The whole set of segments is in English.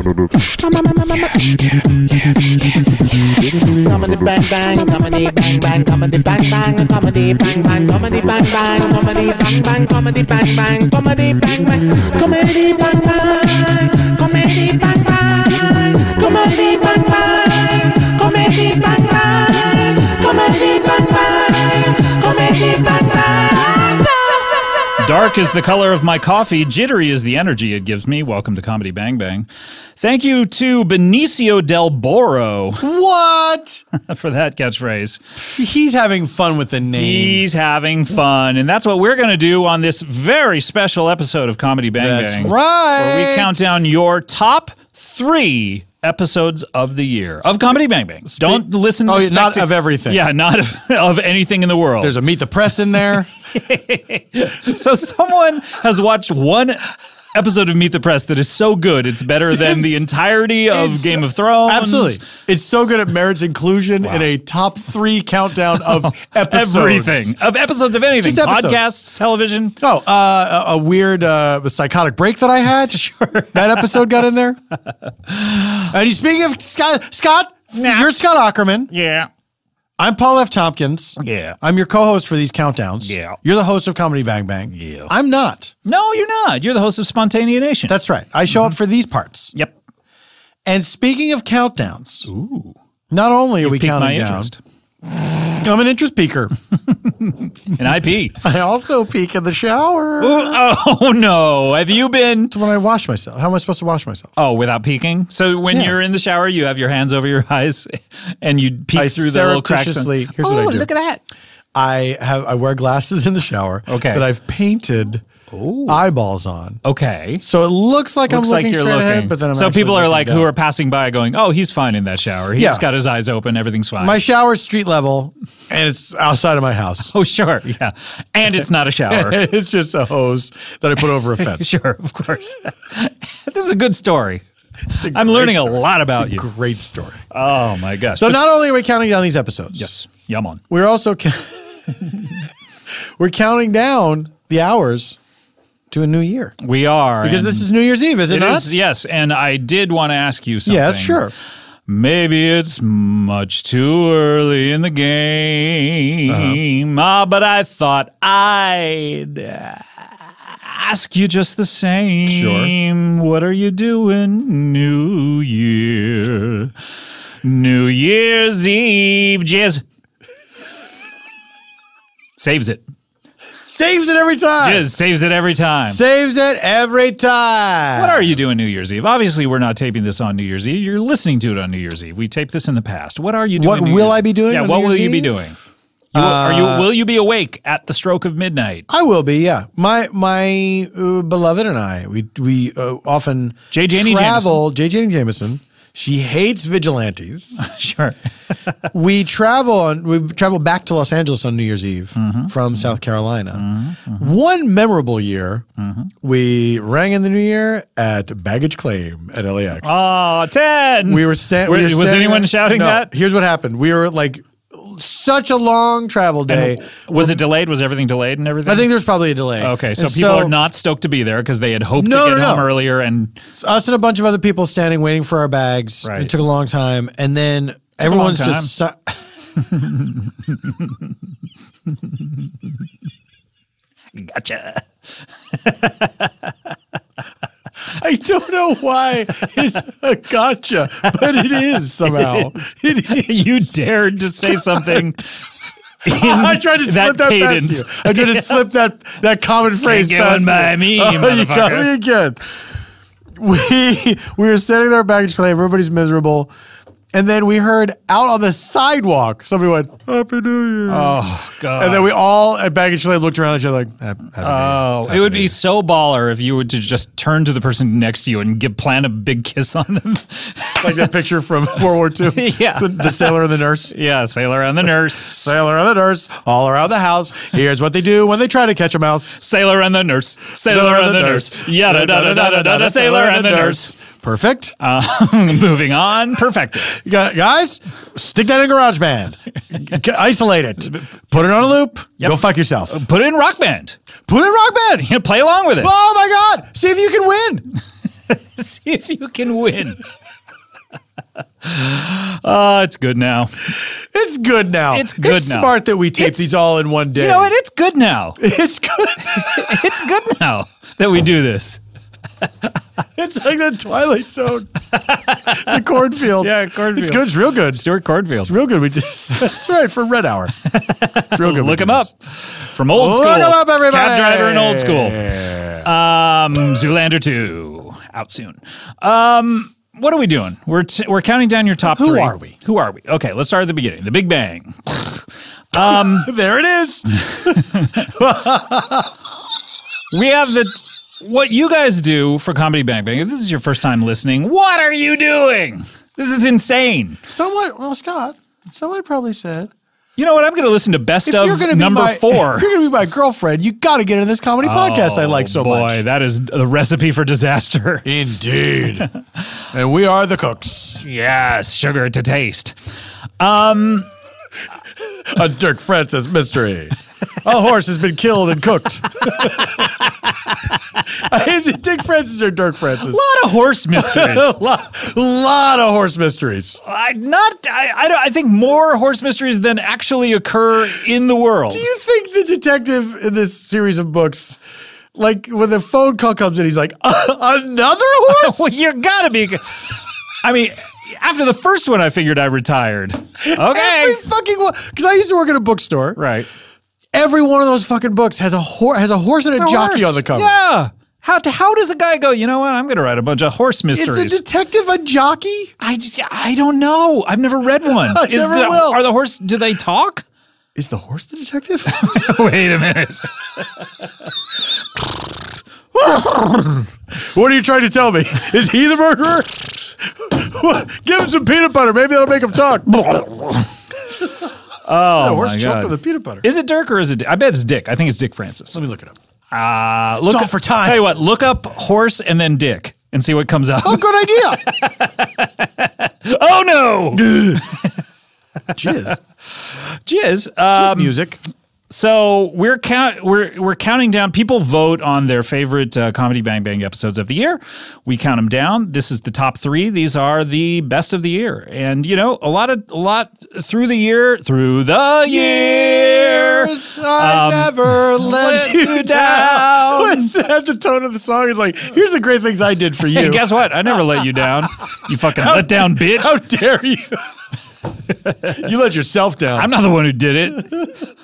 Comedy bang bang, comedy bang bang, comedy bang bang, comedy bang bang, comedy bang bang, comedy bang bang, comedy bang bang, comedy bang bang, comedy bang bang, comedy bang bang, comedy bang bang, comedy bang bang, comedy bang bang, comedy bang bang. Dark is the color of my coffee. Jittery is the energy it gives me. Welcome to Comedy Bang Bang. Thank you to Benicio del Boro. What? For that catchphrase. He's having fun with the name. He's having fun. And that's what we're going to do on this very special episode of Comedy Bang Bang. That's right. Where we count down your top 3 episodes of the year of Comedy Bang Bang. Don't listen. Not of everything. Yeah, not of anything in the world. There's a Meet the Press in there. So someone has watched one episode of Meet the Press that is so good it's better than the entirety of Game of Thrones. Absolutely. It's so good it merits inclusion in a top 3 countdown of episodes. Everything. Of episodes of anything. Just episodes. Podcasts, television. Oh, a weird psychotic break that I had. Sure. That episode got in there. And speaking of Scott, you're Scott Aukerman. Yeah. I'm Paul F. Tompkins. Yeah. I'm your co-host for these countdowns. Yeah. You're the host of Comedy Bang Bang. Yeah. I'm not. No, you're not. You're the host of Spontanea Nation. That's right. I show up for these parts. Yep. And speaking of countdowns, Ooh. Not only are we Piqued counting my down, interest. I'm an interest peaker. And I pee. I also peek in the shower. Oh, no. Have you been... It's when I wash myself. How am I supposed to wash myself? Oh, without peeking? So when you're in the shower, you have your hands over your eyes and you peek through the little cracks. Here's what I do. Look at that. I wear glasses in the shower that I've painted eyeballs on. Okay. So it looks like I'm looking straight ahead, but then I'm so actually people are looking like, down. who are passing by going, oh, he's fine in that shower. He's got his eyes open. Everyth's fine. My shower's street level, and it's outside of my house. Oh, sure. Yeah. And it's not a shower. It's just a hose that I put over a fence. Sure, of course. This is a good story. I'm learning a lot about you. Great story. Oh, my gosh. So not only are we counting down these episodes. Yes. Yum on. We're also we're counting down the hours to a new year. We are. Because this is New Year's Eve, is it not? Yes, and I did want to ask you something. Yes, sure. Maybe it's much too early in the game, but I thought I'd ask you just the same. Sure. What are you doing New Year? New Year's Eve, jizz. Saves it. Saves it every time. Jizz saves it every time. Saves it every time. What are you doing New Year's Eve? Obviously, we're not taping this on New Year's Eve. You're listening to it on New Year's Eve. We taped this in the past. What are you doing? What will I be doing? Yeah, on what New will Year's you be Eve? doing? Will you be awake at the stroke of midnight? I will be. Yeah, my beloved and I we often travel. JJ Jameson. She hates vigilantes. Sure. We travel back to Los Angeles on New Year's Eve from South Carolina. One memorable year, we rang in the new year at baggage claim at LAX. Oh, 10. We were standing. Was anyone shouting that? Here's what happened. We were like such a long travel day. And was it delayed? Was everything delayed and everything? I think there's probably a delay. Okay, so people are not stoked to be there because they had hoped to get home earlier. And it's us and a bunch of other people standing waiting for our bags. Right. It took a long time. And then everyone's just... Gotcha. I don't know why it's a gotcha, but it is somehow. It is. You dared to say something. I tried to slip that past you. I tried to slip that common phrase past by me, you got me again. We were standing there at baggage claim. Everybody's miserable. And then we heard out on the sidewalk, somebody went, Happy New Year. Oh, God. And then we all at baggage claim looked around at each other like, Happy New Year. Oh, it would be so baller if you were to just turn to the person next to you and plant a big kiss on them. Like that picture from World War II. Yeah. The sailor and the nurse. Yeah, sailor and the nurse. Sailor and the nurse, all around the house. Here's what they do when they try to catch a mouse. Sailor and the nurse. Sailor and the nurse. Yada da da da da da da. Sailor and the nurse. Perfect. Moving on. Perfect. Guys, stick that in GarageBand. Isolate it. Put it on a loop. Yep. Go fuck yourself. Put it in Rock Band. Put it in Rock Band. Play along with it. Oh my God. See if you can win. See if you can win. It's good now. It's good now. It's good It's now. smart that we tape these all in one day. You know what? It's good now. It's good. It's good now that we do this. It's like the Twilight Zone. The cornfield. Yeah, cornfield. It's good. It's real good. Stuart Cornfield. It's real good. That's right, for Red Hour. It's real good. Look him up. From Old School. Look him up, everybody. Cab Driver in Old School. Zoolander 2. Out soon. What are we doing? We're counting down your top 3. Who are we? Who are we? Okay, let's start at the beginning. The Big Bang. There it is. We have what you guys do for Comedy Bang Bang. If this is your first time listening, what are you doing? This is insane. Scott, someone probably said, You know what? I'm going to listen to best of number 4. If you're going to be my girlfriend, you got to get in this comedy podcast I like so much. Boy, that is a recipe for disaster. Indeed. And we are the cooks. Yes, sugar to taste. A Dirk Francis mystery. A horse has been killed and cooked. Is it Dick Francis or Dirk Francis? A lot of horse mysteries. a lot of horse mysteries. I think more horse mysteries than actually occur in the world. Do you think the detective in this series of books, like when the phone call comes in, he's like, another horse? Well, you gotta be. I mean, after the first one, I figured I retired. Okay. Every fucking one. Because I used to work at a bookstore. Right. Every one of those fucking books has a horse and a jockey on the cover. Yeah. How does a guy go, you know what, I'm going to write a bunch of horse mysteries. Is the detective a jockey? I don't know. I've never read one. will. Are the horse, do they talk? Is the horse the detective? Wait a minute. What are you trying to tell me? Is he the murderer? Give him some peanut butter. Maybe that'll make him talk. Oh, the horse my choked God. on the peanut butter. Is it Dirk or is it Dick? I bet it's Dick. I think it's Dick Francis. Let me look it up. Look Stall for time. Tell you what, look up horse and then Dick and see what comes up. Oh, good idea. Oh, no. Jizz. Jizz. Music. So we're counting down. People vote on their favorite Comedy Bang Bang episodes of the year. We count them down. This is the top 3. These are the best of the year, and you know, a lot through the year. I never let you down. What's that? The tone of the song is like, here's the great things I did for you. Hey, guess what? I never let you down. You fucking let down bitch. How dare you? You let yourself down. I'm not the one who did it.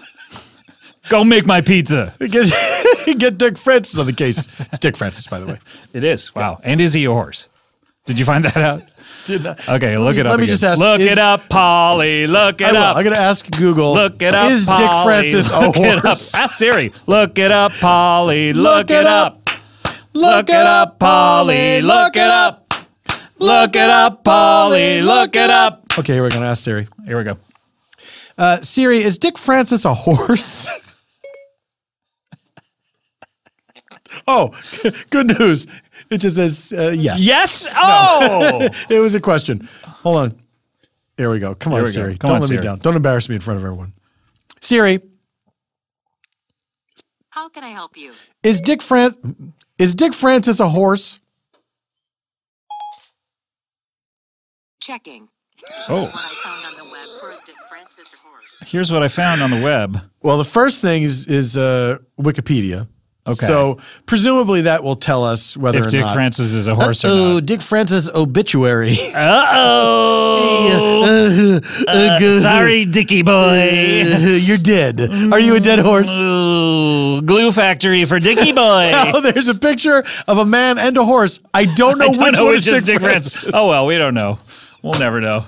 Go make my pizza. Get Dick Francis on the case. It's Dick Francis, by the way. It is. Wow. And is he a horse? Did you find that out? Did not. Okay, look it up. Let me again. just ask. Look it up, Polly. Look it up. I'm going to ask Google. Look it up, Is Polly. Dick Francis a Look it up. horse? Ask Siri. Look it up, Polly. Look it up. Look it up, Polly. Look it up. Look it up, Polly. Look it up. Okay, we're going to ask Siri. Here we go. Siri, is Dick Francis a horse? Oh, good news. It just says yes. Yes? Oh! It was a question. Hold on. Here we go. Come on, Siri. Don't let me down. Don't embarrass me in front of everyone. Siri. How can I help you? Is Dick Francis a horse? Checking. Oh. What I found on the web for is Dick Francis a horse. Here's what I found on the web. Well, the first thing is Wikipedia. Okay. So presumably that will tell us whether If or Dick not. Francis is a horse or Oh, not. Dick Francis obituary. Uh-oh. Sorry, Dickie boy. You're dead. Are you a dead horse? Ooh, glue factory for Dickie boy. Oh, there's a picture of a man and a horse. I don't know I don't which know one which is is Dick Francis. Oh, well, we don't know. We'll never know.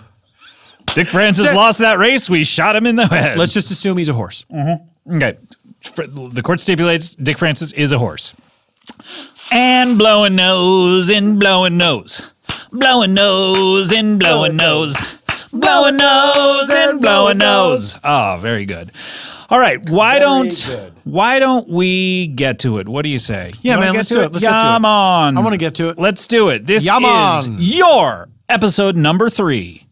Dick Francis Check. lost that race. We shot him in the head. Let's just assume he's a horse. Okay. The court stipulates Dick Francis is a horse. And blowing nose and blowing nose. Blowing nose and blowing nose. Blowing nose and blowing nose. Oh, very good. All right, why don't we get to it? What do you say? Yeah, You wanna man, get let's to do it. Let's get to it. Come on. I want to get to it. Let's do it. This Yum is on. your episode number 3.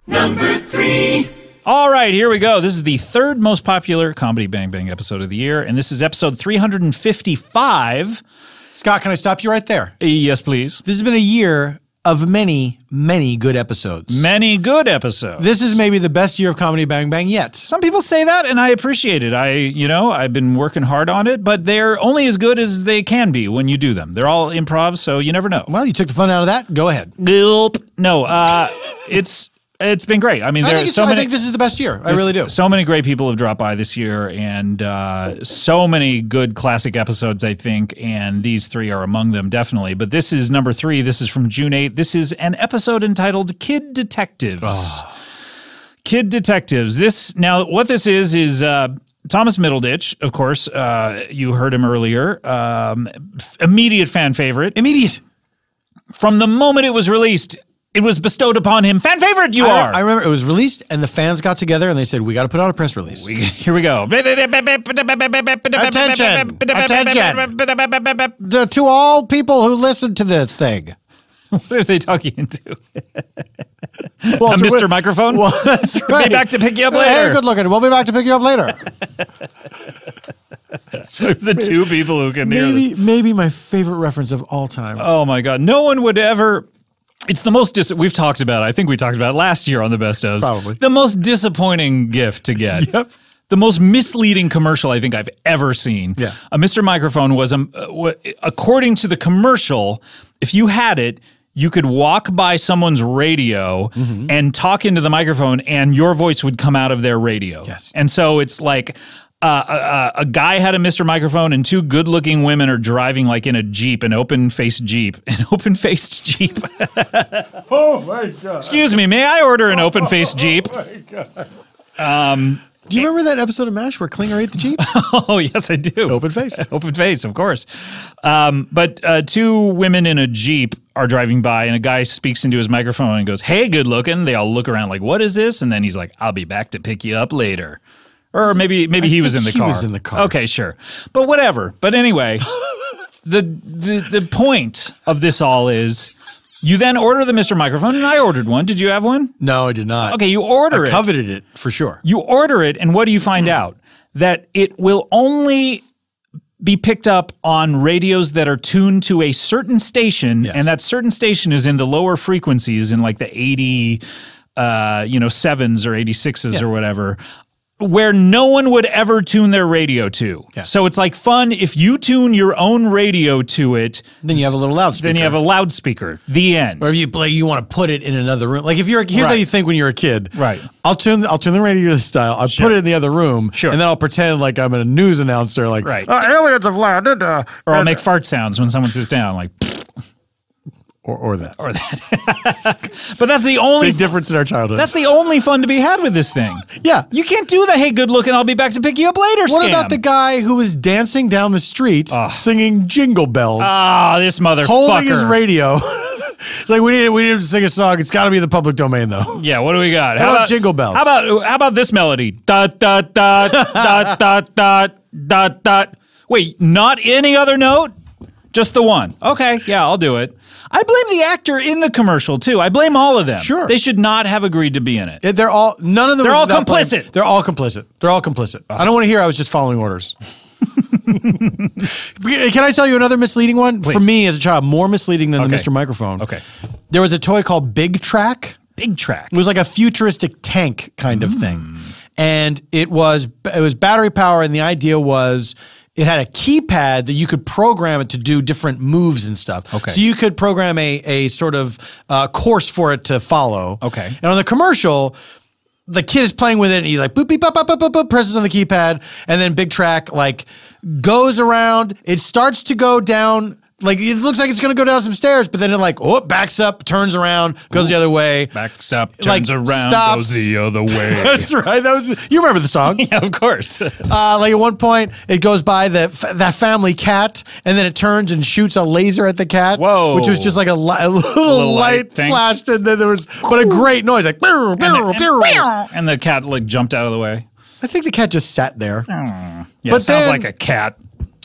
All right, here we go. This is the 3rd most popular Comedy Bang Bang episode of the year, and this is episode 355. Scott, can I stop you right there? Yes, please. This has been a year of many, many good episodes. Many good episodes. This is maybe the best year of Comedy Bang Bang yet. Some people say that, and I appreciate it. I've been working hard on it, but they're only as good as they can be when you do them. They're all improv, so you never know. Well, you took the fun out of that. Go ahead. Gulp. No, it's been great. I mean, I think this is the best year. I really do. So many great people have dropped by this year, and so many good classic episodes, I think, and these three are among them, definitely. But this is number 3. This is from June 8th. This is an episode entitled Kid Detectives. Oh. Kid Detectives. What this is Thomas Middleditch, of course. You heard him earlier. Immediate fan favorite. Immediate. From the moment it was released, it was bestowed upon him. Fan favorite you are. I remember it was released and the fans got together and they said, we got to put out a press release. Here we go. Attention. To all people who listen to this thing. What are they talking into? Mr. Microphone? Well, that's right. Be back to pick you up later. Hey, good looking. We'll be back to pick you up later. So the two people who can hear this. Maybe my favorite reference of all time. Oh my God. No one would ever... It's the most we've talked about it. I think we talked about it last year on the Best ofs. Probably. The most disappointing gift to get. Yep. The most misleading commercial I think I've ever seen. Yeah. A Mr. Microphone was, according to the commercial, if you had it, you could walk by someone's radio and talk into the microphone and your voice would come out of their radio. Yes. And so it's like... a guy had a Mr. Microphone and 2 good-looking women are driving like in a Jeep, an open-faced Jeep. Oh, my God. Excuse me, may I order an open-faced Jeep? Oh, my God. Do you remember that episode of MASH where Klinger ate the Jeep? Oh, yes, I do. Open-faced. Open-faced, of course. But 2 women in a Jeep are driving by and a guy speaks into his microphone and goes, hey, good-looking. They all look around like, what is this? And then he's like, I'll be back to pick you up later. Or maybe he was in the car. He was in the car. Okay, sure. But whatever. But anyway, the point of this all is you then order the Mr. Microphone, and I ordered one. Did you have one? No, I did not. Okay, you order it. I coveted it, for sure. You order it, and what do you find out? That it will only be picked up on radios that are tuned to a certain station, and that certain station is in the lower frequencies, in like the 80, 7s or 86s or whatever, where no one would ever tune their radio to. Yeah. So it's like fun if you tune your own radio to it. Then you have a little loudspeaker. Then you have a loudspeaker. The end. Or if you want to put it in another room. Like if here's how you think when you're a kid. Right. I'll tune the radio to this style. I'll put it in the other room. Sure. And then I'll pretend like I'm a news announcer. Like, aliens have landed. Or I'll make fart sounds when someone sits down. Like, Or that. But that's the only... Big difference in our childhood. That's the only fun to be had with this thing. Yeah. You can't do the, hey, good looking, I'll be back to pick you up later What scam. about the guy who was dancing down the street singing Jingle Bells? This motherfucker. Holding his radio. It's like, we need him to sing a song. It's got to be in the public domain, though. Yeah, what do we got? How about Jingle Bells? How about this melody? Dot, dot, dot, dot, dot, dot, dot, dot. Wait, not any other note? Just the one. Okay, yeah, I'll do it. I blame the actor in the commercial, too. I blame all of them. Sure. They should not have agreed to be in it. None of them. They're all complicit. They're all complicit. They're all complicit. I don't want to hear I was just following orders. Can I tell you another misleading one? Please. For me as a child, more misleading than the Mr. Microphone. Okay. There was a toy called Big Track. Big Track. It was like a futuristic tank kind of thing. And it was battery power, and the idea was it had a keypad that you could program it to do different moves and stuff. Okay. So you could program a sort of course for it to follow. Okay. And on the commercial, the kid is playing with it, and he like boop, beep, bop, bop, bop, bop, bop, presses on the keypad, and then Big Track like goes around. It starts to go down. Like, it looks like it's going to go down some stairs, but then it like, backs up, turns around, goes the other way. Backs up, like, turns around, stops. goes the other way. That's right. You remember the song. Yeah, of course. Like at one point, it goes by that family cat, and then it turns and shoots a laser at the cat. Whoa. Which was just like a little light thing. flashed, and then there was, but a great noise, like, and the cat like jumped out of the way. I think the cat just sat there. Yeah, But sounds then- like a cat.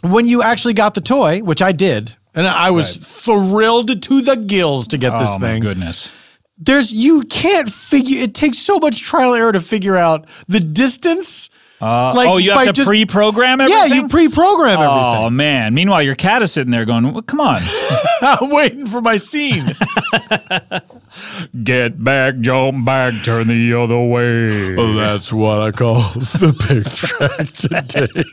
When you actually got the toy, which I did, and I was thrilled to the gills to get this Oh, thing. my goodness. You can't figure, it takes so much trial and error to figure out the distance You have to pre-program everything? Yeah, you pre-program Oh, everything. man. Meanwhile, your cat is sitting there going, well, come on. I'm waiting for my scene. Get back, jump back, turn the other way. Well, that's what I call the big track today.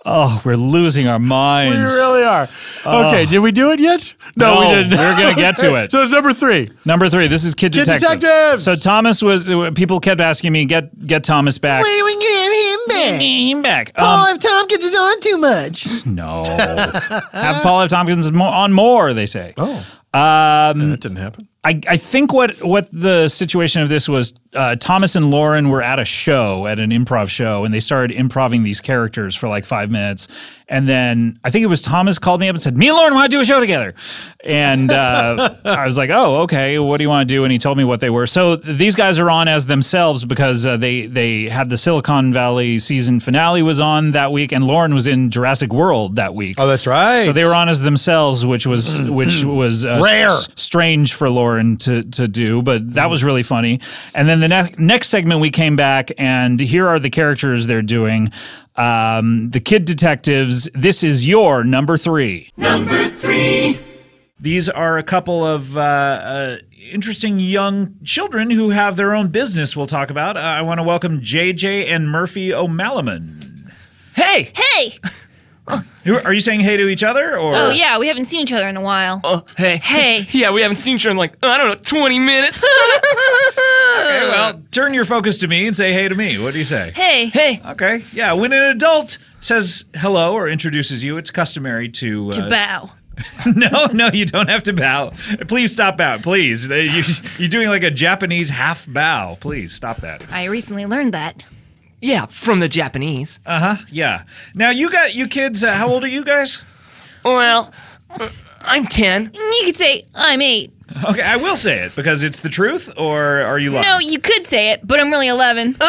Oh, we're losing our minds. We really are. Okay, did we do it yet? No, we didn't. we're going to get to it. So it's number 3. Number 3, this is Kid Detectives. So Thomas people kept asking me, get Thomas back. When are we gonna have him back? Him back. Paul F. Tompkins is on too much. No. Have Paul F. Tompkins on more, they say. Oh. That didn't happen. I think what the situation of this was, Thomas and Lauren were at a show, at an improv show, and they started improving these characters for like 5 minutes. And then I think it was Thomas called me up and said, me and Lauren want to do a show together. And I was like, oh, okay, what do you want to do? And he told me what they were. So these guys are on as themselves because they had the Silicon Valley season finale was on that week, and Lauren was in Jurassic World that week. Oh, that's right. So they were on as themselves, which was Rare. Strange for Lauren to do, but that was really funny. And then the next segment we came back, and here are the characters they're doing. The Kid Detectives. This is your number 3. Number 3. These are a couple of interesting young children who have their own business we'll talk about. I want to welcome JJ and Murphy O'Malaman. Hey! Hey! Are you saying hey to each other? Or? Oh, yeah, we haven't seen each other in a while. Oh, hey. Hey. Yeah, we haven't seen each other in like, I don't know, 20 minutes. Okay, well, turn your focus to me and say hey to me. What do you say? Hey. Hey. Okay, yeah, when an adult says hello or introduces you, it's customary to bow. No, you don't have to bow. Please stop bowing, please. You're doing like a Japanese half bow. Please stop that. I recently learned that. Yeah, from the Japanese. Yeah. Now, you kids, how old are you guys? Well, I'm 10. You could say, I'm 8. Okay, I will say it because it's the truth, or are you lying? No, you could say it, but I'm really 11. We're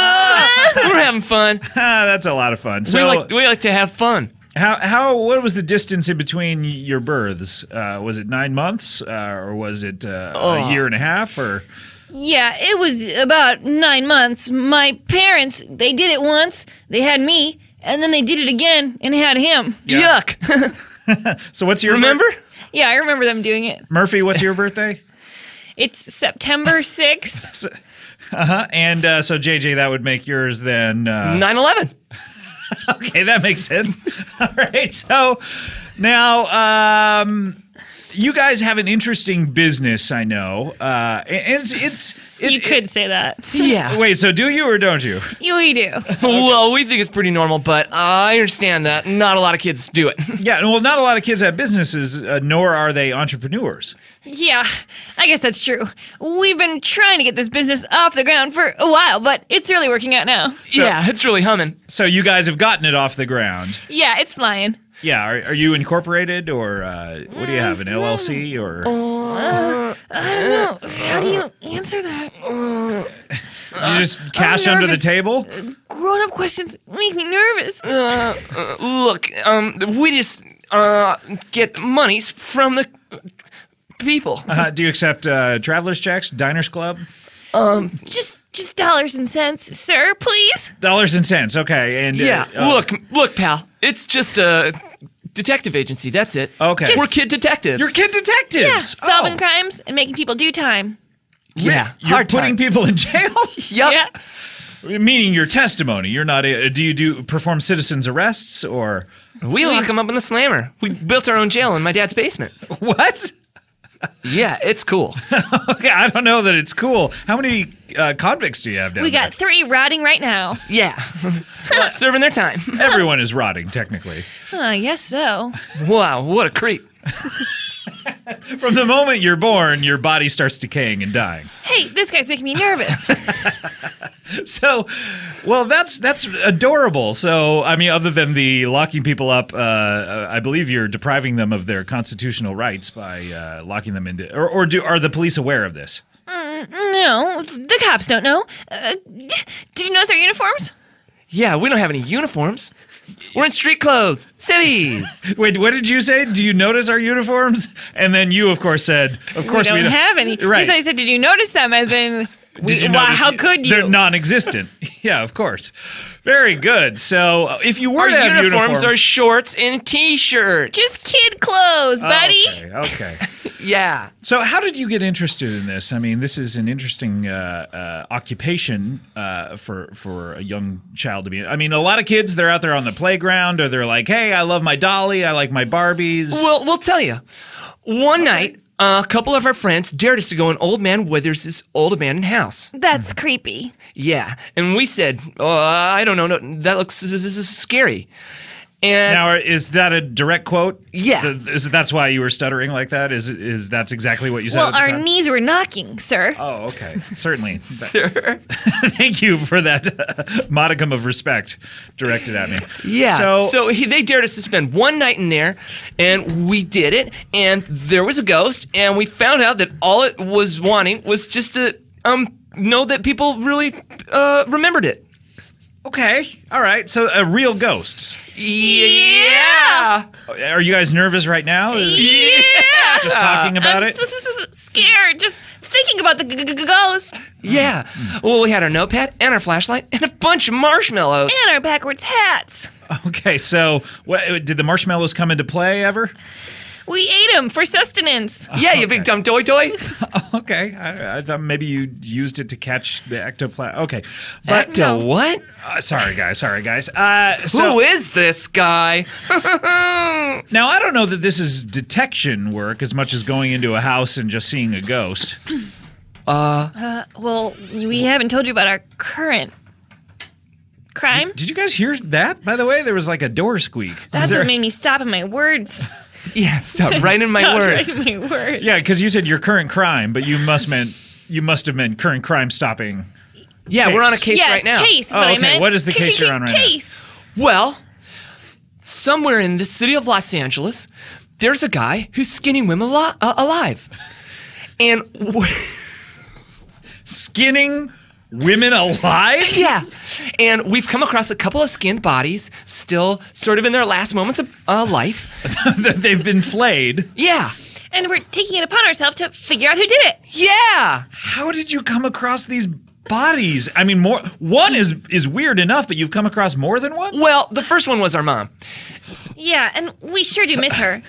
having fun. That's a lot of fun. So, We like to have fun. what was the distance in between your births? Was it 9 months, or was it a year and a half, or? Yeah, it was about 9 months. My parents, they did it once, they had me, and then they did it again and had him. Yeah. Yuck. So what's your Remember? Yeah, I remember them doing it. Murphy, what's your birthday? It's September 6th. And so JJ, that would make yours then 9/11. Okay, that makes sense. All right, so now you guys have an interesting business, I know, and it's You could say that. Yeah. Wait, so do you or don't you? We do. Well, we think it's pretty normal, but I understand that not a lot of kids do it. Yeah, well, not a lot of kids have businesses, nor are they entrepreneurs. Yeah, I guess that's true. We've been trying to get this business off the ground for a while, but it's really working out now. Yeah, it's really humming. So you guys have gotten it off the ground. Yeah, it's flying. Yeah, are you incorporated, or what do you have, an LLC, or? I don't know. How do you answer that? You just cash under the nervous. table? Grown-up questions make me nervous. Look, we just get monies from the people. Do you accept traveler's checks, Diners Club? Just dollars and cents, sir, please. Dollars and cents, okay. And Yeah, look, pal. It's just a detective agency. That's it. Okay. We're kid detectives. You're kid detectives. Yeah, solving crimes and making people do time. Yeah, You're hard putting time. people in jail? Yup. Yeah. Meaning your testimony. You're not. Do you perform citizens arrests or We lock them up in the slammer. We built our own jail in my dad's basement. what? Yeah, it's cool. Okay, I don't know that it's cool. How many convicts do you have down We got 3 rotting right now. Yeah. Serving their time. there? Everyone is rotting, technically. I guess so. Wow, what a creep. From the moment you're born, your body starts decaying and dying. Hey, this guy's making me nervous. So, well, that's adorable. So, I mean, other than the locking people up, I believe you're depriving them of their constitutional rights by locking them into. Are the police aware of this? No, the cops don't know. Did you notice our uniforms? Yeah, we don't have any uniforms. We're in street clothes. Civvies. Wait, what did you say? Do you notice our uniforms? And then you, of course, said, "Of course we don't have any. Right. I said, did you notice them? As in, Did you Why, notice how could you? They're non-existent. Yeah, of course. Very good. So if you were Our to have uniforms are shorts and T-shirts. Just kid clothes, buddy. Okay. Yeah. So how did you get interested in this? I mean, this is an interesting occupation for a young child to be in. I mean, a lot of kids, they're out there on the playground, or they're like, hey, I love my dolly, I like my Barbies. Well, we'll tell you. One night, a couple of our friends dared us to go in Old Man Withers' old abandoned house. That's creepy. Yeah. And we said, I don't know, no, that looks scary. And Now, is that a direct quote? Yeah. That's why you were stuttering like that? Is that's exactly what you said Well, at the our time? knees were knocking, sir. Oh, okay. Certainly. sir. Thank you for that modicum of respect directed at me. Yeah. So they dared us to spend one night in there, and we did it. And there was a ghost, and we found out that all it was wanting was just to know that people really remembered it. Okay. All right. So a real ghost. Yeah. Are you guys nervous right now? Yeah. Just talking about I'm it? scared just thinking about the ghost Yeah. Well, we had our notepad and our flashlight and a bunch of marshmallows. and our backwards hats. Okay. So did the marshmallows come into play ever? We ate them for sustenance. Yeah, you big dumb doy doy. Okay. I thought maybe you used it to catch the ectoplasm. Okay. But Ecto what? sorry, guys. Who is this guy? Now, I don't know that this is detection work as much as going into a house and just seeing a ghost. Well, we haven't told you about our current crime. Did you guys hear that, by the way? There was like a door squeak. That's Was what there- made me stop in my words. Yeah, stop right in my Stop words. right in my words. Yeah, because you said your current crime, but you must have meant current crime stopping. Yeah, we're on a case Yes, right now. case is Oh, what okay. I meant. What is the case you're on right now? Case. Well, somewhere in the city of Los Angeles, there's a guy who's skinning women alive. And Skinning women alive? yeah, and we've come across a couple of skinned bodies still sort of in their last moments of life. They've been flayed. Yeah. And we're taking it upon ourselves to figure out who did it. Yeah. How did you come across these bodies? I mean, one is weird enough, but you've come across more than one? Well, the first one was our mom. Yeah, and we sure do miss her.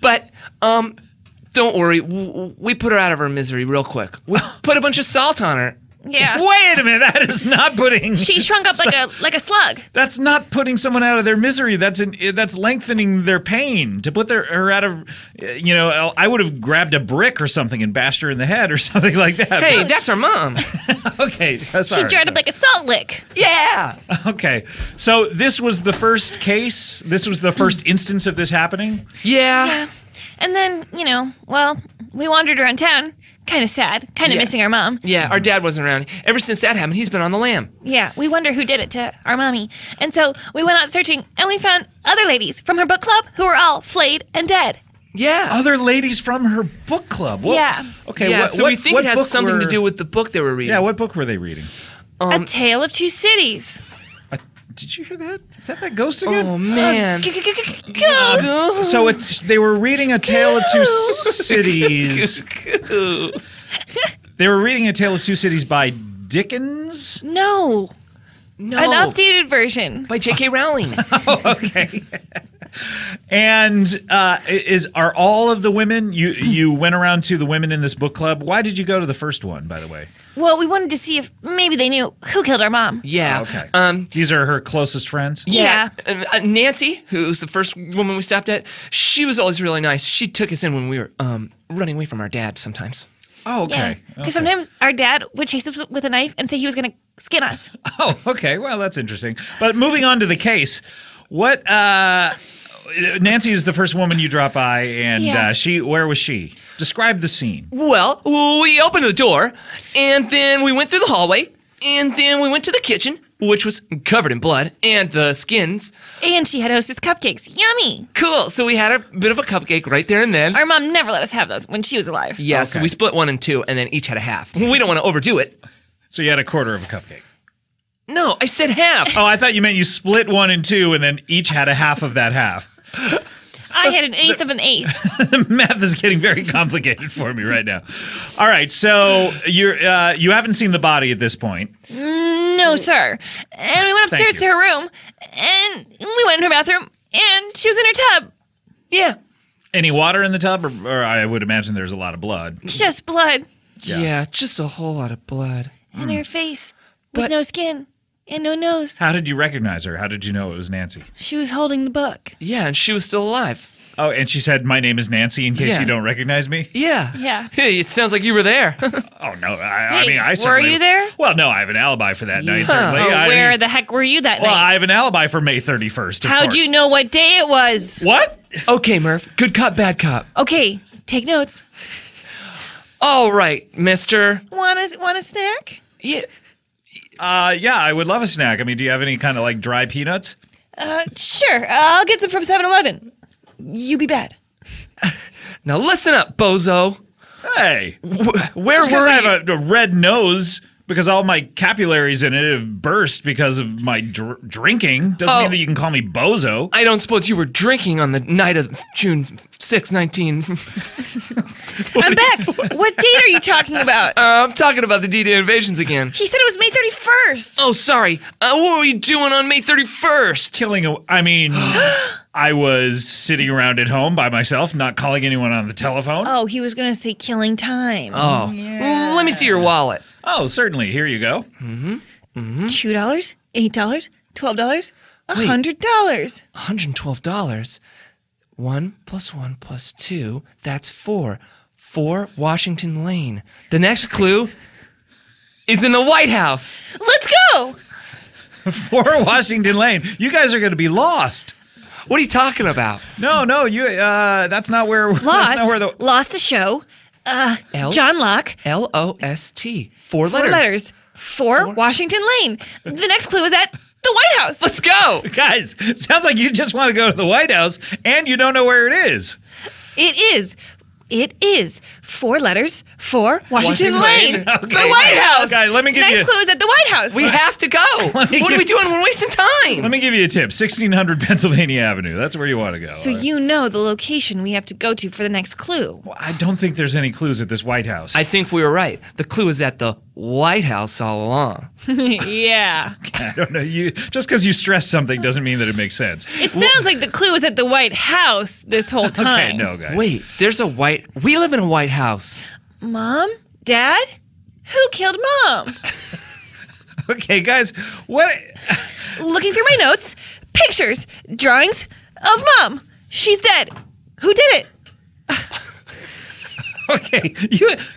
But don't worry, we put her out of her misery real quick. We put a bunch of salt on her. Yeah. Wait a minute, that is not putting... She shrunk up like a slug. That's not putting someone out of their misery. That's lengthening their pain. To put her out of, I would have grabbed a brick or something and bashed her in the head or something like that. Hey, that's our mom. Okay, She sorry. dried up like a salt lick. Yeah. Okay, so this was the first case. This was the first instance of this happening. Yeah. And then, we wandered around town. Kind of sad. Kind of Yeah. missing our mom. Yeah, our dad wasn't around. Ever since that happened, he's been on the lam. Yeah, we wonder who did it to our mommy. And so we went out searching, and we found other ladies from her book club who were all flayed and dead. Yeah. Other ladies from her book club. Yeah. Okay. Yeah, what, so we think what it has book something to do with the book they were reading. Yeah. What book were they reading? A Tale of Two Cities. Did you hear that? Is that ghost again? Oh, man. Ghost. So they were reading A Tale of Two Cities. They were reading A Tale of Two Cities by Dickens. No. No. An updated version. By J.K. Rowling. Okay. And are all of the women you went around to the women in this book club? Why did you go to the first one, by the way? Well, we wanted to see if maybe they knew who killed our mom. Yeah. Okay. These are her closest friends? Yeah. Nancy, who's the first woman we stopped at, she was always really nice. She took us in when we were running away from our dad sometimes. Oh, okay. Because sometimes our dad would chase us with a knife and say he was going to skin us. Oh, okay. Well, that's interesting. But moving on to the case, what Nancy is the first woman you drop by, and where was she? Describe the scene. Well, we opened the door, and then we went through the hallway, and then we went to the kitchen, which was covered in blood, and the skins. And she had Hostess cupcakes. Yummy. Cool. So we had a bit of a cupcake right there and then. Our mom never let us have those when she was alive. Yeah, so we split one in two, and then each had a half. We don't want to overdo it. So you had a quarter of a cupcake. No, I said half. Oh, I thought you meant you split one in two, and then each had a half of that half. I had an eighth of an eighth. The math is getting very complicated for me right now. All right, so you haven't seen the body at this point. No, sir. And we went upstairs to her room, and we went in her bathroom, and she was in her tub. Yeah. Any water in the tub, or I would imagine there's a lot of blood. Just blood. Yeah, just a whole lot of blood. And her face with But- no skin and no nose. How did you recognize her? How did you know it was Nancy? She was holding the book. Yeah, and she was still alive. Oh, and she said, "My name is Nancy," in case Yeah. you don't recognize me. Yeah. Yeah. Hey, it sounds like you were there. Oh no, I Hey, mean, I were certainly. you there? Well, no, I have an alibi for that night. Yeah. Certainly. Oh, I where mean, the heck were you that Well, night? I have an alibi for May 31st. Of How'd course. you know what day it was? What? Okay, Murph. Good cop, bad cop. Okay, take notes. All right, mister. Want a snack? Yeah. Yeah, I would love a snack. I mean, do you have any kind of like dry peanuts? Sure. I'll get some from 7-Eleven. You be bad. Now listen up, bozo. Hey, Where just 'cause were I you? have a red nose because all my capillaries in it have burst because of my drinking doesn't mean that you can call me bozo. I don't suppose you were drinking on the night of June 6, 19. I'm back. What date are you talking about? I'm talking about the D-Day invasions again. He said it was May 31st. Oh, sorry. What were you doing on May 31st? I mean, I was sitting around at home by myself, not calling anyone on the telephone. Oh, he was going to say killing time. Oh, let me see your wallet. Oh, certainly. Here you go. $2, $8, $12, $100. $112. 1 + 1 + 2, that's 4. 4 Washington Lane. The next clue is in the White House. Let's go. 4 Washington Lane. You guys are going to be lost. What are you talking about? No, you. That's not where. That's not where the. Lost the show. L- John Locke. L-O-S-T. 4 4 letters. letters. 4 Washington Lane. The next clue is at the White House. Let's go. Guys, sounds like you just want to go to the White House and you don't know where it is. It is 4 letters. 4 Washington Washington Lane. Lane. Okay. The White House. Okay, let me give Next you. clue is at the White House. We have to go. What me are give- we doing? We're wasting time. Let me give you a tip. 1600 Pennsylvania Avenue. That's where you want to go. So you know the location we have to go to for the next clue. Well, I don't think there's any clues at this White House. I think we were right. The clue is at the White House all along. Yeah. I don't know. You just because you stress something doesn't mean that it makes sense. It sounds like the clue is at the White House this whole time. Okay, no, guys. Wait, we live in a White House. Mom? Dad? Who killed Mom? Okay, guys. What? Looking through my notes, pictures, drawings of Mom. She's dead. Who did it? Okay,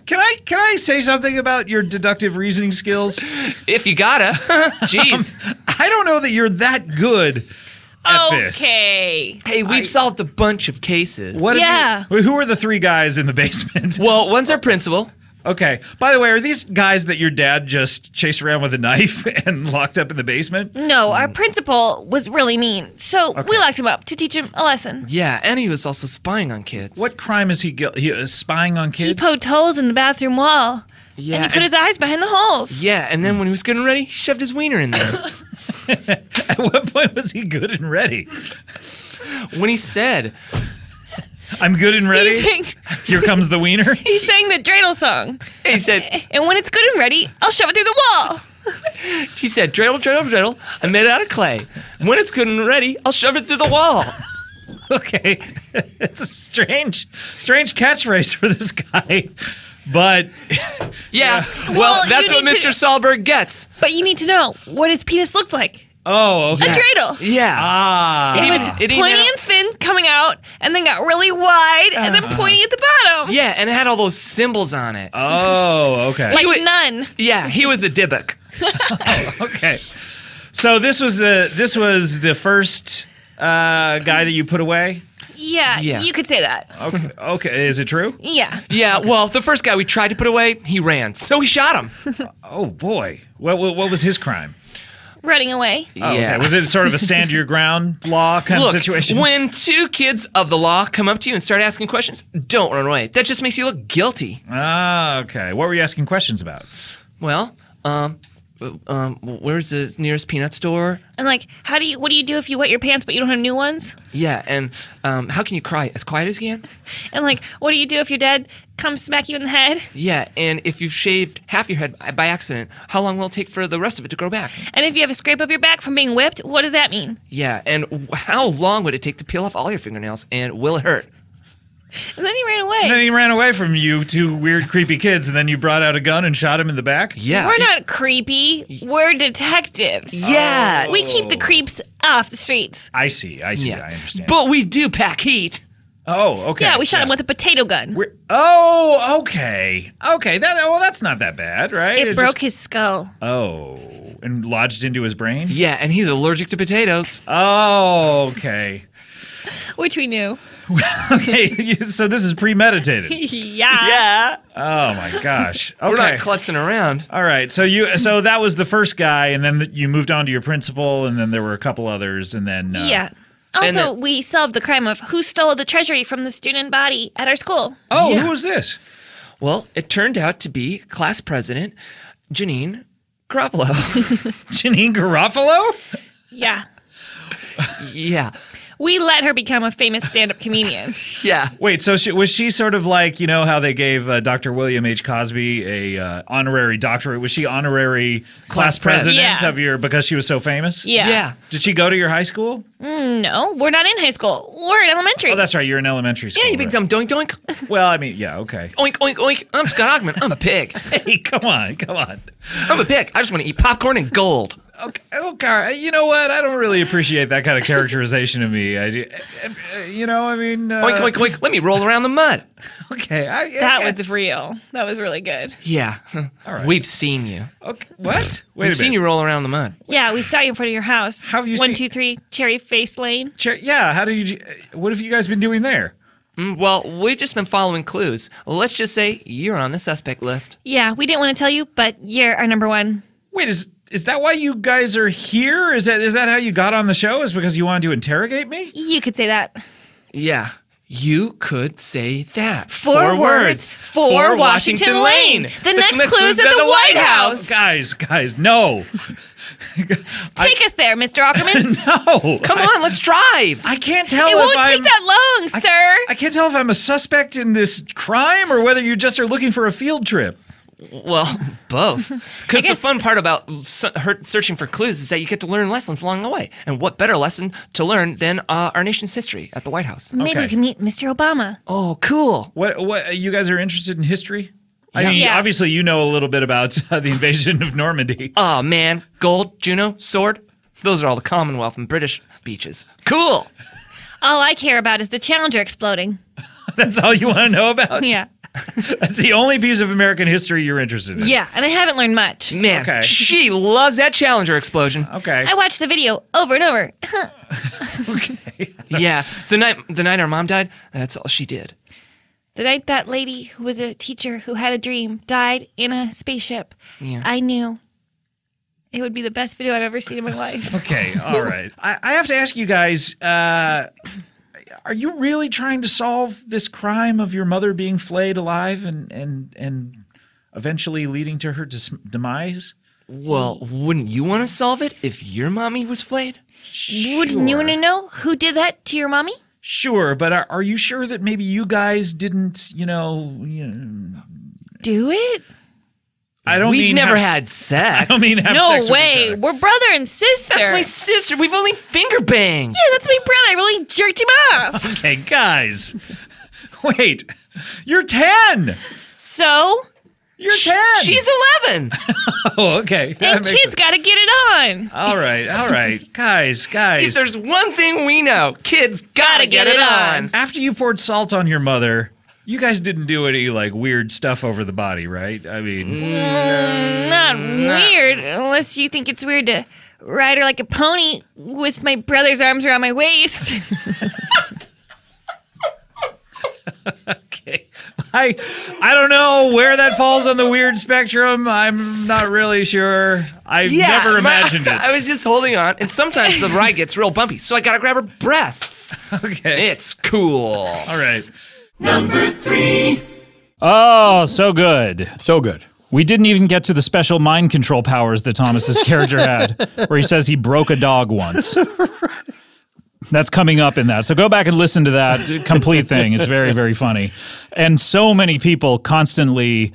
can I say something about your deductive reasoning skills? If you gotta. Jeez. I don't know that you're that good at this. Okay. Hey, we've solved a bunch of cases. What have Yeah. who are the 3 guys in the basement? Well, one's our principal. Okay. By the way, are these guys that your dad just chased around with a knife and locked up in the basement? No, our principal was really mean, so we locked him up to teach him a lesson. Yeah, and he was also spying on kids. What crime is he guilty? He is spying on He kids? poked holes in the bathroom wall, Yeah, and he put his eyes behind the holes. yeah, and then when he was good and ready, he shoved his wiener in there. At what point was he good and ready? When he said, I'm good and ready. He sang, Here comes the wiener. he sang the dreidel song. he said, And when it's good and ready, I'll shove it through the wall. dreidel, dreidel, dreidel, I made it out of clay. When it's good and ready, I'll shove it through the wall. Okay. It's a strange catchphrase for this guy. But Yeah, Well, well, you that's what need to- Mr. Sahlberg gets. But you need to know what his penis looked like. oh, A okay. dreidel. Yeah. It It was even- it even pointy had- and thin coming out, and then got really wide, and then pointy at the bottom. Yeah, and it had all those symbols on it. Oh, okay. Like He wa- none. Yeah, he was a Dybbuk. Okay. So this was the first guy that you put away? Yeah, Yeah. you could say that. Okay. Okay. Is it true? Yeah. Yeah, well, the first guy we tried to put away, he ran. So we shot him. Oh boy. What was his crime? Running away. Oh, okay. Was it sort of a stand your ground law kind Look, of situation? when 2 kids of the law come up to you and start asking questions, don't run away. That just makes you look guilty. Ah, okay. What were you asking questions about? Well, where's the nearest peanut store? And like, what do you do if you wet your pants but you don't have new ones? Yeah, and how can you cry as quiet as you can? And like, what do you do if your dad comes smack you in the head? Yeah, and if you've shaved half your head by accident, how long will it take for the rest of it to grow back? And if you have a scrape up your back from being whipped, what does that mean? Yeah, and how long would it take to peel off all your fingernails, and will it hurt? And then he ran away. And then he ran away from you two weird, creepy kids, and then you brought out a gun and shot him in the back? Yeah. We're not creepy. We're detectives. Yeah. We keep the creeps off the streets. I see, I Yeah. understand. But we do pack heat. Oh, okay. Yeah, we shot him with a potato gun. Okay. Okay, that's not that bad, right? It broke his skull. Oh, and lodged into his brain? Yeah, and he's allergic to potatoes. Oh, okay. Which we knew. Okay, so this is premeditated. Yeah. Oh my gosh. Okay. We're not klutzing around. All right. So that was the first guy, and then you moved on to your principal, and then there were a couple others, and then Yeah. Also, we solved the crime of who stole the treasury from the student body at our school. Oh, Yeah. who was this? Well, it turned out to be class president Janine Garoppolo. Janine Garofalo? Yeah. Yeah. We let her become a famous stand-up comedian. Yeah. Wait, so was she sort of like, you know how they gave Dr. William H. Cosby a honorary doctorate? Was she honorary class president Yeah. of your because she was so famous? Yeah. Yeah. Did she go to your high school? No, we're not in high school. We're in elementary. Oh, that's right. You're in elementary school. Yeah, you big right. dumb doink doink. Well, I mean, yeah, okay. Oink, oink, oink. I'm Scott Aukerman. I'm a pig. Hey, come on. I'm a pig. I just want to eat popcorn and gold. Okay, you know what? I don't really appreciate that kind of characterization of me. I do, you know, I mean... Oink, oink, oink. Let me roll around the mud. Okay. That was real. That was really good. Yeah. All right. We've seen you. Okay, what? Wait We've a seen minute. you roll around the mud. Yeah, we saw you in front of your house. How have you One, seen- 2, 3, Cherry Face Lane. Yeah, how did you... What have you guys been doing there? Well, we've just been following clues. Let's just say you're on the suspect list. Yeah, we didn't want to tell you, but you're our number one. Wait, is that why you guys are here? Is that how you got on the show? Is because you wanted to interrogate me? You could say that. Yeah. You could say that. 4 words. 4 Washington Lane. The next clue's at the White House. Guys, no. Take us there, Mr. Aukerman. No. Come on, let's drive. I can't tell It if won't I'm... take that long, sir. I can't tell if I'm a suspect in this crime or whether you just are looking for a field trip. Well, both. Because the guess- fun part about searching for clues is that you get to learn lessons along the way. And what better lesson to learn than our nation's history at the White House? Maybe Okay. we can meet Mr. Obama. Oh, cool. What you guys are interested in history? I mean, Yeah. obviously you know a little bit about the invasion of Normandy. Oh, man. Gold, Juno, sword. Those are all the Commonwealth and British beaches. Cool. All I care about is the Challenger exploding. That's all you want to know about? Yeah. That's the only piece of American history you're interested in. Yeah, and I haven't learned much. Man, Okay. she loves that Challenger explosion. Okay. I watched the video over and over. Okay. Yeah, the night our mom died, that's all she did. The night that lady who was a teacher who had a dream died in a spaceship, Yeah. I knew it would be the best video I've ever seen in my life. Okay. All right. I have to ask you guys, are you really trying to solve this crime of your mother being flayed alive and eventually leading to her demise? Well, wouldn't you want to solve it if your mommy was flayed? Wouldn't you want to know who did that to your mommy? Sure, but are you sure that maybe you guys didn't, Do it? I don't We've mean never have- had sex. I don't mean have No sex with each way. other. We're brother and sister. That's my sister. We've only finger banged. Yeah, that's my brother. I really jerked him off. Okay, guys. Wait. You're 10. So, You're 10. She's 11. Oh, okay. That and makes kids got to get it on. All right. Guys. If there's one thing we know, kids gotta get it on. After you poured salt on your mother, you guys didn't do any like weird stuff over the body, right? I mean, Not weird, unless you think it's weird to ride her like a pony with my brother's arms around my waist. okay. I don't know where that falls on the weird spectrum. I'm not really sure. I've never imagined it. I was just holding on, and sometimes the ride gets real bumpy, so I gotta grab her breasts. Okay. It's cool. All right. Number 3. Oh, so good. So good. We didn't even get to the special mind control powers that Thomas's character had, where he says he broke a dog once. That's coming up in that. So go back and listen to that complete thing. It's very, very funny. And so many people constantly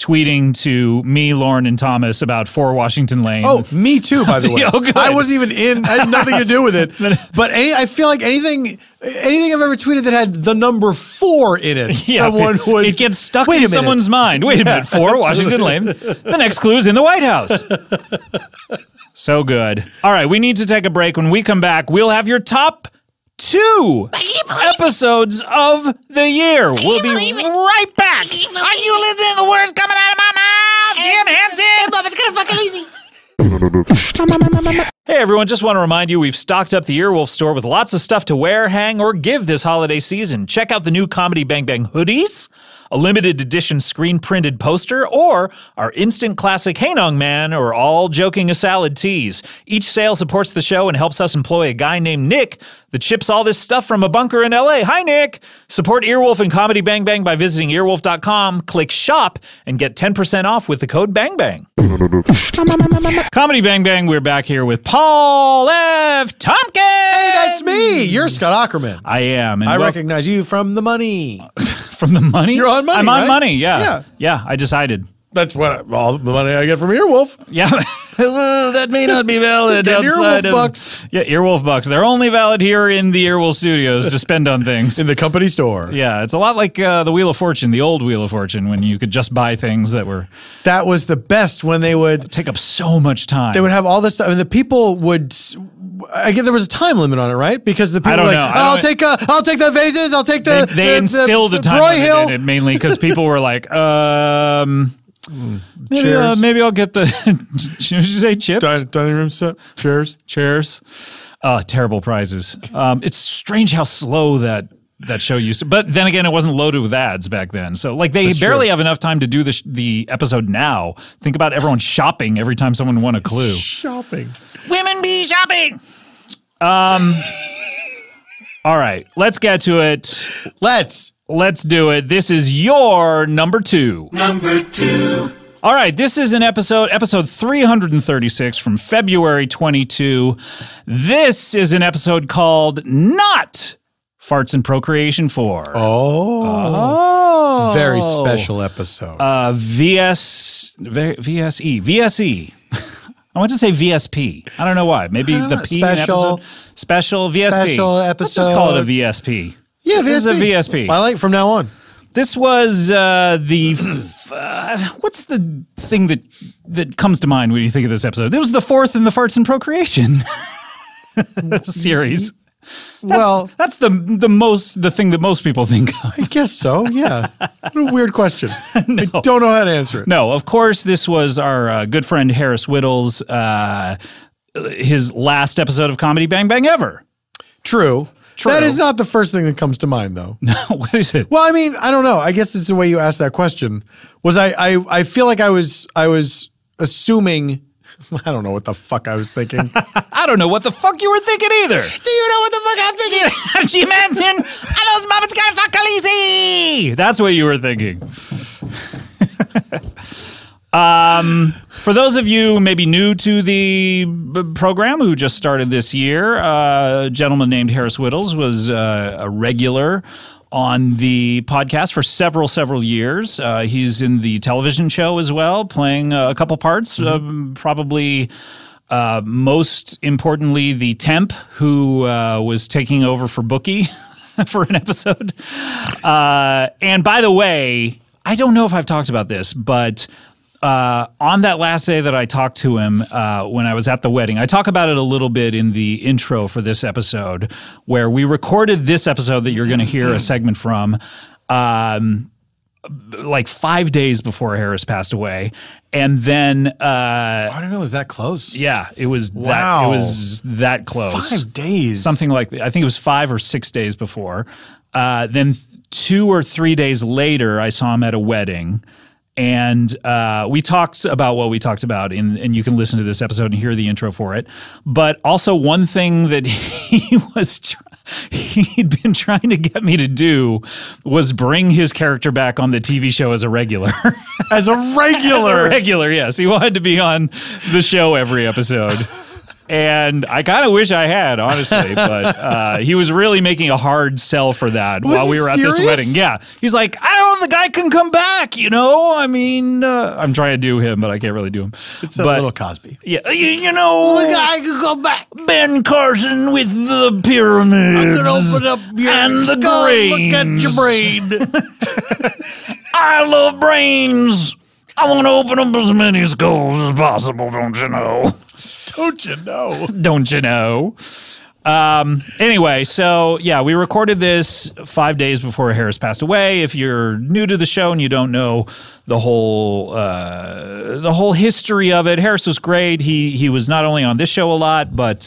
tweeting to me, Lauren, and Thomas about 4 Washington Lane. Oh, me too, by the way. Oh, good. I wasn't even in. I had nothing to do with it. But I feel like anything I've ever tweeted that had the number 4 in it, someone would. It gets stuck in someone's mind. Wait a minute, 4 Washington Lane. The next clue is in the White House. So good. All right, we need to take a break. When we come back, we'll have your top 2 episodes of the year. We'll be right back. Are you listening to the words coming out of my mouth? Jim Henson? It's gonna fucking easy. Hey everyone, just want to remind you we've stocked up the Earwolf store with lots of stuff to wear, hang, or give this holiday season. Check out the new Comedy Bang Bang hoodies, a limited edition screen printed poster, or our instant classic Hey Nong Man or All Joking a Salad tees. Each sale supports the show and helps us employ a guy named Nick that ships all this stuff from a bunker in LA. Hi, Nick! Support Earwolf and Comedy Bang Bang by visiting earwolf.com, click shop, and get 10% off with the code BANGBANG. Comedy Bang Bang, we're back here with Paul F. Tompkins! Hey, that's me! You're Scott Aukerman. I am. And I recognize you from the money. From the money? You're on money, I'm on right? money, yeah. Yeah, I decided. That's what all the money I get from Earwolf. Yeah. That may not be valid Get outside Earwolf of... bucks. Yeah, Earwolf bucks. They're only valid here in the Earwolf studios to spend on things. In the company store. Yeah, it's a lot like the Wheel of Fortune, the old Wheel of Fortune, when you could just buy things that were... That was the best when they would... Take up so much time. They would have all this stuff, and the people would... Again, there was a time limit on it, right? Because the people were like, I'll take the vases, I'll take the... They instilled a time limit in it, mainly because people were like, maybe I'll get the... Should you say chips? Dining room set. Chairs. Oh, terrible prizes. It's strange how slow that show used to... But then again, it wasn't loaded with ads back then. So, like, they barely have enough time to do the episode now. Think about everyone shopping every time someone won a clue. Shopping. Women be shopping. All right, let's get to it. Let's do it. This is your number 2. All right, this is an episode 336 from February 22. This is an episode called Not Farts and Procreation 4. Oh. Very special episode. VSE. I want to say VSP. I don't know why. Maybe the P special, in episode. Special VSP. Special episode. Let's just call it a VSP. Yeah, VSP. This is a VSP. I like it from now on. This was what's the thing that comes to mind when you think of this episode? It was the 4th in the Farts and Procreation series. That's the thing that most people think of. I guess so, yeah. What a weird question. No. I don't know how to answer it. No, of course, this was our good friend Harris Whittle's his last episode of Comedy Bang Bang ever. True. That is not the first thing that comes to mind, though. No, what is it? Well, I mean, I don't know. I guess it's the way you asked that question. I feel like I was assuming... I don't know what the fuck I was thinking. I don't know what the fuck you were thinking either. Do you know what the fuck I'm thinking? She mentioned, I those moments got fuck easy. That's what you were thinking. For those of you maybe new to the program who just started this year, a gentleman named Harris Whittles was a regular on the podcast for several years. He's in the television show as well, playing a couple parts, probably most importantly, the temp who was taking over for Bookie for an episode. And by the way, I don't know if I've talked about this, but on that last day that I talked to him when I was at the wedding, I talk about it a little bit in the intro for this episode, where we recorded this episode that you're going to hear a segment from like 5 days before Harris passed away. And then I don't know, it was that close? Yeah, it was wow. It was that close. 5 days. Something like I think it was 5 or 6 days before. Then 2 or 3 days later, I saw him at a wedding. And we talked about what we talked about, and you can listen to this episode and hear the intro for it. But also one thing that he was he'd been trying to get me to do was bring his character back on the TV show as a regular. As a regular. As a regular, yes. He wanted to be on the show every episode. And I kind of wish I had, honestly, but he was really making a hard sell for that while we were at this wedding. Yeah. He's like, I don't know if the guy can come back, you know? I mean, I'm trying to do him, but I can't really do him. It's a little Cosby. Yeah. You know, The guy can come back. Ben Carson with the pyramids. I'm going to open up your and the skull. brains. Look at your brain. I love brains. I want to open up as many skulls as possible, don't you know? Don't you know? Don't you know? Anyway, so yeah, we recorded this 5 days before Harris passed away. If you're new to the show and you don't know the whole history of it, Harris was great. He was not only on this show a lot, but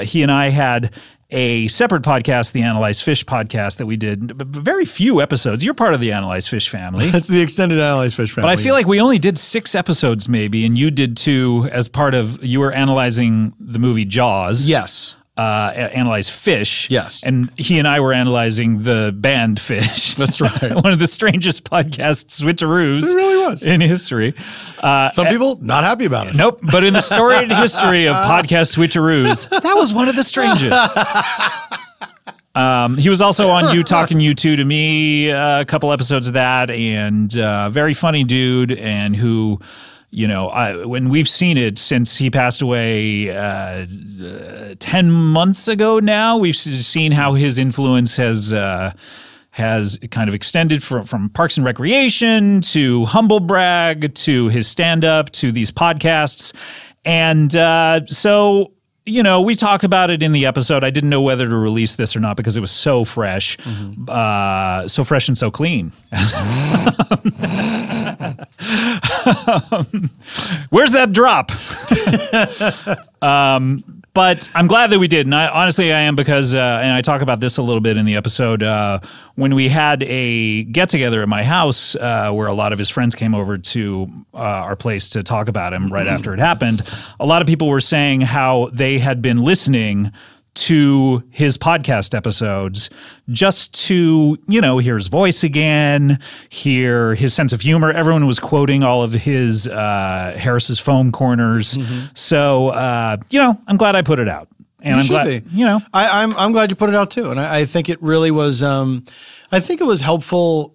he and I had a separate podcast, the Analyze Fish podcast, that we did very few episodes. You're part of the Analyze Fish family. That's the extended Analyze Fish family. But I feel like we only did 6 episodes maybe, and you did 2 as part of, you were analyzing the movie Jaws. Yes. Analyze Fish. Yes. And he and I were analyzing the band Fish. That's right. One of the strangest podcast switcheroos It really was. in history. Some people not happy about it. Nope. But in the storied history of podcast switcheroos, that was one of the strangest. He was also on You Talking You Two to Me, a couple episodes of that, and very funny dude, and who, you know, when we've seen it since he passed away 10 months ago now, we've seen how his influence has kind of extended from Parks and Recreation to Humble Brag to his stand-up to these podcasts. And so, you know, we talk about it in the episode. I didn't know whether to release this or not because it was so fresh, so fresh and so clean. Where's that drop? But I'm glad that we did. And honestly, I am because, and I talk about this a little bit in the episode, when we had a get-together at my house where a lot of his friends came over to our place to talk about him right after it happened, a lot of people were saying how they had been listening to his podcast episodes just to, you know, hear his voice again, hear his sense of humor. Everyone was quoting all of his Harris's foam corners. So, you know, I'm glad I put it out. And I'm glad, you know. I'm glad you put it out too. And I think it really was, I think it was helpful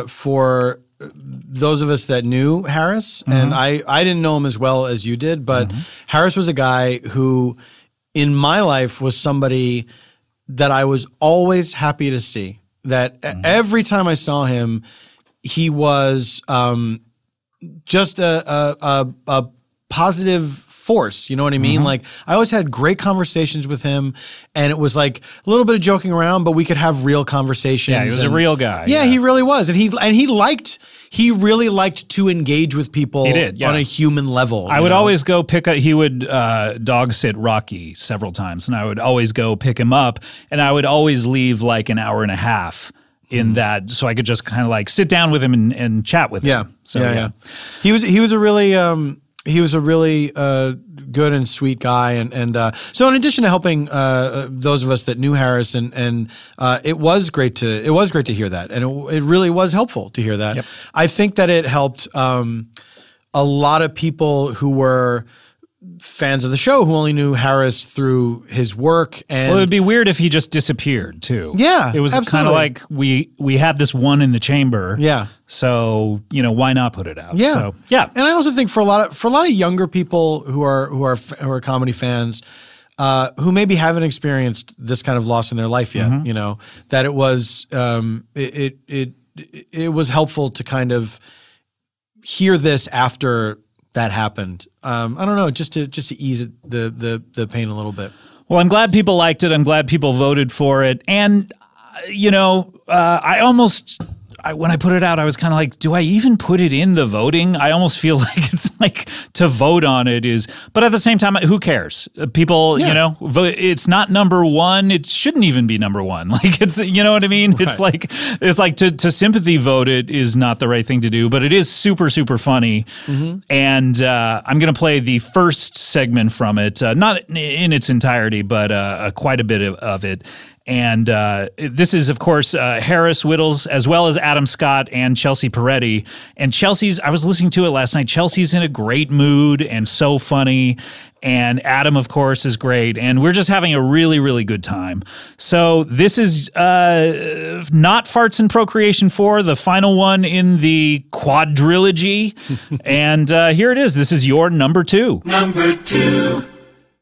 for those of us that knew Harris. And I didn't know him as well as you did, but Harris was a guy who, in my life, was somebody that I was always happy to see. That every time I saw him, he was just a positive force. You know what I mean? Like, I always had great conversations with him, and it was like a little bit of joking around, but we could have real conversations. Yeah, he was a real guy. Yeah, he really was, and he really liked to engage with people. He did, yeah. On a human level. I would always go pick up, he would dog sit Rocky several times, and I would always go pick him up, and I would always leave like an hour and a half in that, so I could just kind of like sit down with him and chat with him. So, yeah. He was a really good and sweet guy, and so in addition to helping those of us that knew Harris, and it was great to hear that, and it really was helpful to hear that. Yep. I think that it helped a lot of people who were fans of the show who only knew Harris through his work. And well, it would be weird if he just disappeared too. Yeah, it was kind of like we had this one in the chamber. Yeah. So, you know, why not put it out? Yeah. So, yeah. And I also think for a lot of younger people who are comedy fans, who maybe haven't experienced this kind of loss in their life yet, you know, that it was it was helpful to kind of hear this after that happened. I don't know, just to ease the pain a little bit. Well, I'm glad people liked it. I'm glad people voted for it. And, you know, I almost when I put it out, I was kind of like, do I even put it in the voting? I almost feel like it's like to vote on it is, but at the same time, who cares? People, vote, it's not number one. It shouldn't even be number one. Like it's, you know what I mean? Right. It's like to sympathy vote it is not the right thing to do, but it is super, super funny. Mm-hmm. And I'm going to play the first segment from it, not in its entirety, but quite a bit of it. And this is, of course, Harris Whittles, as well as Adam Scott and Chelsea Peretti. And I was listening to it last night. Chelsea's in a great mood and so funny. And Adam, of course, is great. And we're just having a really, really good time. So this is not Farts and Procreation 4, the final one in the quadrilogy. And here it is. This is your number 2. Number 2.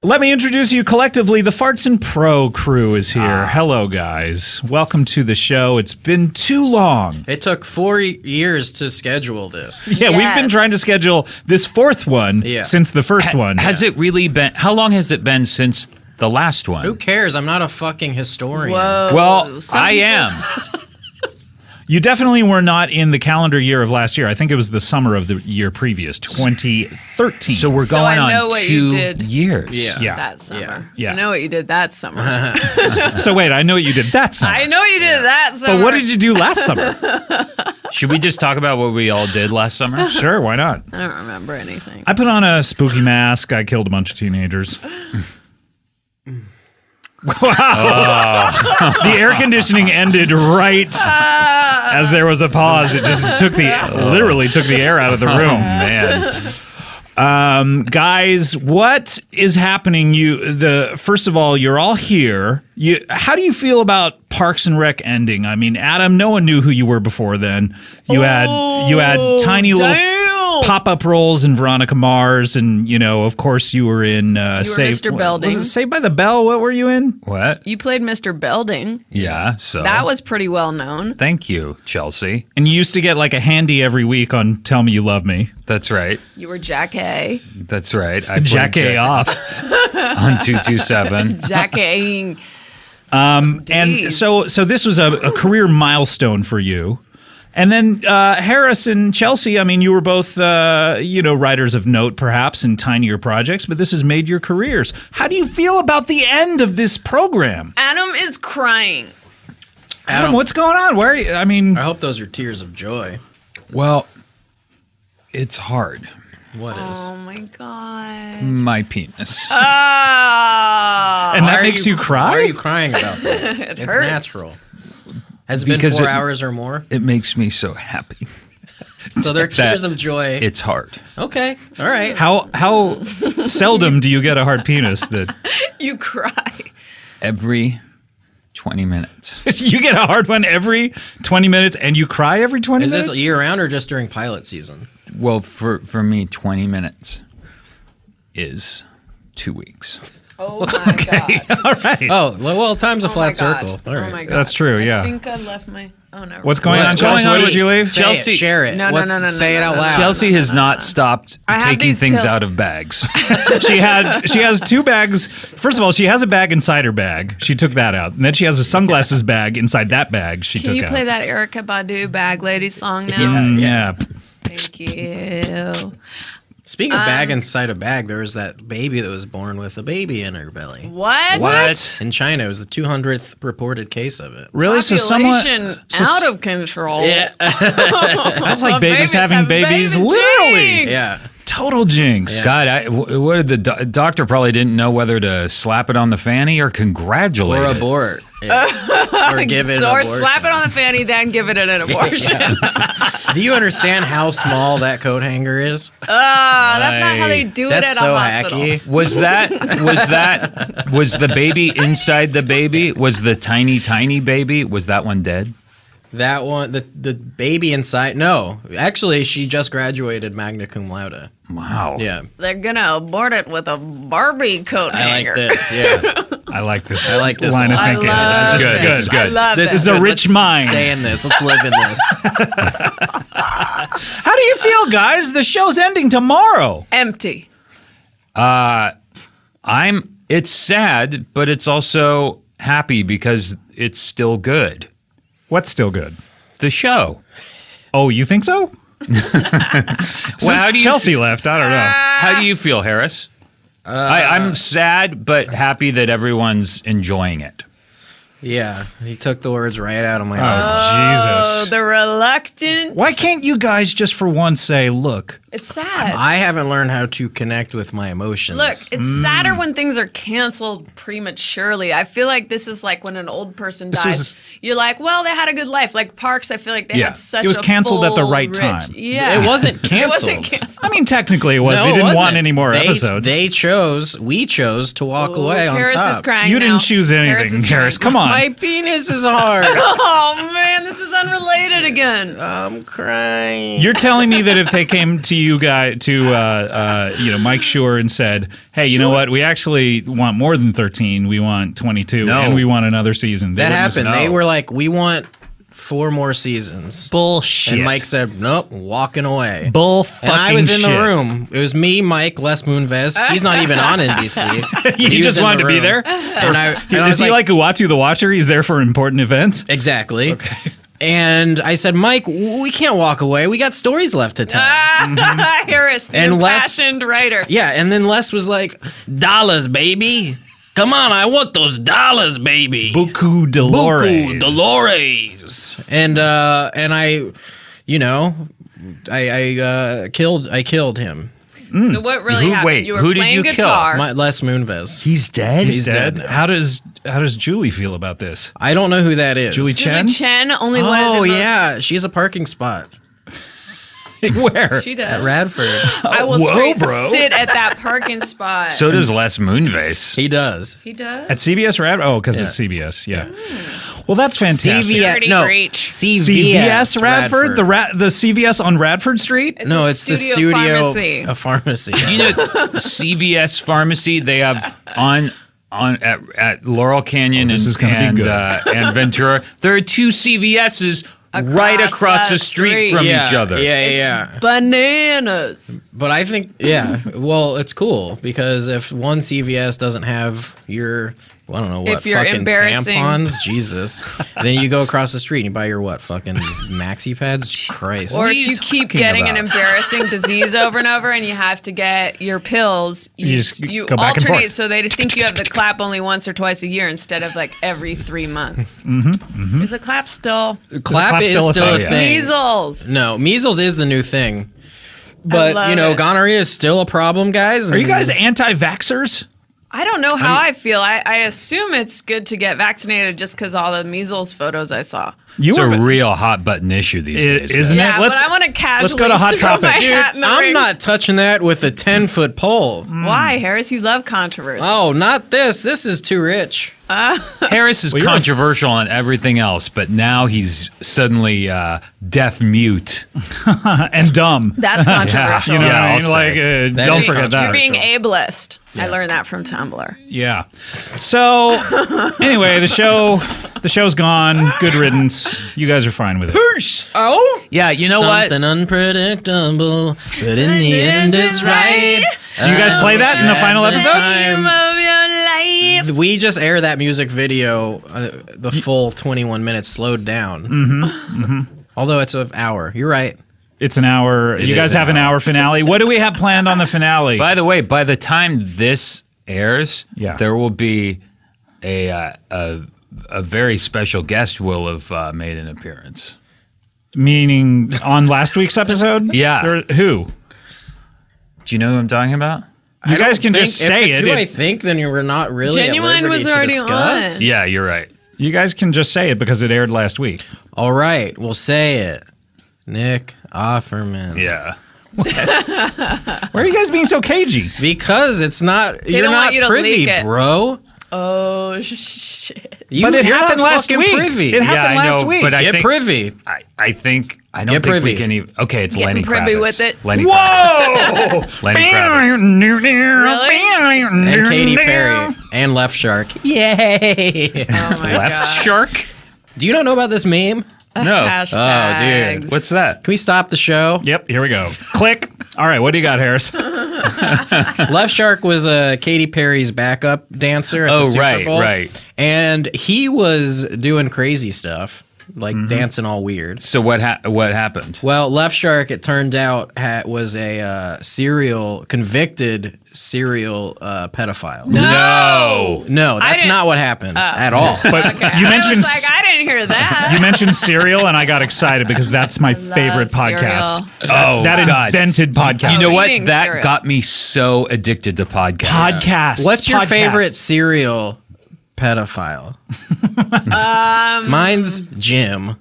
Let me introduce you collectively. The Farts and Pro crew is here. Hello, guys. Welcome to the show. It's been too long. It took 4 years to schedule this. Yeah, we've been trying to schedule this 4th one since the first one. Has it really been? How long has it been since the last one? Who cares? I'm not a fucking historian. Whoa. Well, I am. You definitely were not in the calendar year of last year. I think it was the summer of the year previous, 2013. So we're going on 2 did. years. Yeah. That summer. Yeah. I know what you did that summer. So wait, I know what you did that summer. I know what you did that summer. But what did you do last summer? Should we just talk about what we all did last summer? Sure, why not? I don't remember anything. I put on a spooky mask. I killed a bunch of teenagers. Wow. The air conditioning ended right as there was a pause. It just literally took the air out of the room, man. Guys, what is happening? First of all, you're all here. How do you feel about Parks and Rec ending? I mean, Adam, no one knew who you were before then. You had tiny little pop-up roles in Veronica Mars, and of course you were in Mr. Belding. Was it Saved by the Bell? What were you in? What? You played Mr. Belding. Yeah, so that was pretty well known. Thank you, Chelsea. And you used to get like a handy every week on Tell Me You Love Me. That's right. You were Jack A. That's right. I Jack A off on 227. Jack A. And so this was a career milestone for you. And then Harris and Chelsea, I mean, you were both, writers of note, perhaps, in tinier projects, but this has made your careers. How do you feel about the end of this program? Adam is crying. Adam, what's going on? Where are you? I mean, I hope those are tears of joy. Well, it's hard. What is? Oh, my God. My penis. And that makes you cry? Why are you crying about that? It's hurts. Natural. Has it been 4 hours or more? It makes me so happy. So they're tears of joy. It's hard. Okay. All right. How seldom do you get a hard penis that You cry. Every 20 minutes. you get a hard one every 20 minutes and you cry every 20 minutes? Is this year-round or just during pilot season? Well, for me, 20 minutes is 2 weeks. Oh, my God. All right. Oh, well, time's a flat circle. All right. Oh, my God. That's true, yeah. I think I left my... Oh, no. What's going on? What's going Chelsea, on? would you leave? Say Chelsea, it, share it. No. Say it out loud. Chelsea has not stopped taking these things pills. out of bags. She has 2 bags. First of all, she has a bag inside her bag. She took that out. And then she has a sunglasses bag inside that bag she Can took you out. play that Erykah Badu Bag Lady song now? Yeah. Thank you. Speaking of bag inside a bag, there was that baby that was born with a baby in her belly. What? In China, it was the 200th reported case of it. Really? Population out of control. Yeah. That's like babies having have babies, baby literally. jinx. Yeah. Total jinx. God, what did the doctor probably didn't know whether to slap it on the fanny or congratulate Or it. abort. Yeah. Or give it an Or abortion. slap it on the fanny, then give it an abortion. Do you understand how small that coat hanger is? That's not how they do it That's at so a hospital. hacky. Was the baby inside the baby? Was the tiny baby? Was that one dead? That one, the baby inside. No, actually, she just graduated magna cum laude. Wow. Yeah, They're gonna abort it with a Barbie coat I hanger. like this. Yeah, I like this. I like this line a of lot. thinking. I This is love good. This is I good. love This this. is a Good. rich Let's mind. Stay in this. Let's live in this. How do you feel, guys? The show's ending tomorrow. Empty. It's sad, but it's also happy because it's still good. What's still good? the show. Oh, you think so? Well, how do you Chelsea left? I don't know. How do you feel, Harris? I'm sad, but happy that everyone's enjoying it. Yeah, he took the words right out of my Oh, mouth. Oh, Jesus. the reluctant. Why can't you guys just for once say, look, It's sad. I haven't learned how to connect with my emotions. Look, it's sadder when things are canceled prematurely. I feel like this is like when an old person This dies. was- You're like, well, they had a good life. Like Parks, I feel like they Yeah. had such It was a canceled at the full, right rich- time. Yeah. It wasn't It canceled. wasn't canceled. I mean, technically it was. No, they it didn't want wasn't. any more episodes. We chose to walk away on Harris top. is crying You now. didn't choose Harris anything, is Harris. crying. Come on. My penis is hard. Oh, man, this is unrelated again. I'm crying. You're telling me that if they came to you guys, to Mike Schur and said, "Hey, you know what? We actually want more than 13. We want 22, No. and we want another season." They that wouldn't happened. say They no. were like, we want 4 more seasons. bullshit. And Mike said, nope, walking away. "Bull fucking And I was in the shit." room. It was me, Mike, Les Moonves. He's not even on NBC. You He was just in wanted the to be room. there. And I Is was he like Uatu the Watcher? He's there for important events. exactly. Okay. And I said, Mike, we can't walk away. We got stories left to tell. Harris, the And Les- impassioned writer. Yeah, and then Les was like, dollars, baby. Come on, I want those dollars, baby. Buku Dolores. Buku Dolores. And I, I killed him. So what really happened? wait, You were who did playing you kill? guitar. Les Moonves. He's dead? He's dead now. How does Julie feel about this? I don't know who that is. Julie Julie Chen? Chen, only one of the Oh, most- yeah. She has a parking spot Where? She does. at Radford. I will Whoa, straight bro. sit at that parking spot. So does Les Moonves. He does. he does. At CBS Rad? Oh, because it's CBS. Yeah. Well, that's fantastic. Security no, breach. CVS Radford? The CVS on Radford Street? No, a it's the studio studio pharmacy. a pharmacy. Do you know CVS Pharmacy? They have at Laurel Canyon this is gonna be and good. And Ventura. There are 2 CVS's right across the street from each other. Yeah. Bananas. But I think, well, it's cool because if one CVS doesn't have your, I don't know what, If you're fucking embarrassing. tampons, Jesus, then you go across the street and you buy your what, fucking maxi pads? Christ. Or are if you you keep talking getting an about? embarrassing disease over and over and you have to get your pills, You just you go back and alternate forth. so they think you have the clap only once or twice a year instead of like every 3 months. Is the clap still? Clap is still a still a thing? thing. Measles. No, measles is the new thing. But, love it. gonorrhea is still a problem, guys. Are you guys anti-vaxxers? I don't know how I feel. I assume it's good to get vaccinated just because all the measles photos I saw. You It's a were, real hot button issue these days, isn't guys. it? Yeah, Let's- but I want to casually let's go to Hot throw Topic. my Dude, hat in the I'm ring. not touching that with a 10-foot pole. Why, Harris? You love controversy. Oh, not this. This is too rich. Harris is Well, you're a- controversial on everything else, but now he's suddenly deaf mute. and dumb. That's controversial. You know Yeah, what I I'll mean? say. Like, That don't is forget that. You're being ableist. I learned that from Tumblr. Yeah. So anyway, the show's gone. Good riddance. You guys are fine with it. Oh, Yeah, you know what? Something unpredictable, but in the end it's right. Do you guys play that in the final episode? Time of your life. We just air that music video, the full 21 minutes slowed down. Although it's an hour. You're right. It's an hour. You is guys an have an hour finale. What do we have planned on the finale? By the way, by the time this airs, Yeah. there will be a very special guest will have made an appearance. Meaning on last week's episode? Yeah. Who? Do you know who I'm talking about? You guys can just say if it's it. who I think, then we're not really Genuine at was liberty already to discuss. on. Yeah, you're right. You guys can just say it because it aired last week. All right, we'll say it. Nick Offerman. Yeah. Why are you guys being so cagey? Because it's not. You're don't want not you to privy, leak it. bro. Oh, shit. But it You're happened not last fucking week. Privy. It Yeah, happened I last know, week. but I Get think privy. I think I don't Get think privy. we can even. Okay, it's Getting Lenny privy Kravitz. with it. Lenny Whoa! Kravitz. Lenny Kravitz. And Katy Perry and Left Shark. Yay! Oh, my Left God. Shark? Do you not know about this meme? No. Hashtags. Oh, dude. What's that? Can we stop the show? Yep, here we go. Click. All right, what do you got, Harris? Left Shark was Katy Perry's backup dancer at the Oh, Super right, Bowl. right. And he was doing crazy stuff. like dancing all weird. So what happened? Well, Left Shark, it turned out, was a convicted serial pedophile. No. No, that's not what happened at all. But you I mentioned was like, I didn't hear that. you mentioned cereal, and I got excited because that's my favorite podcast. Oh, That God. invented podcast. You know what? Eating That cereal. got me so addicted to podcasts. Podcasts. What's your Podcasts. favorite serial pedophile? Mine's Jim.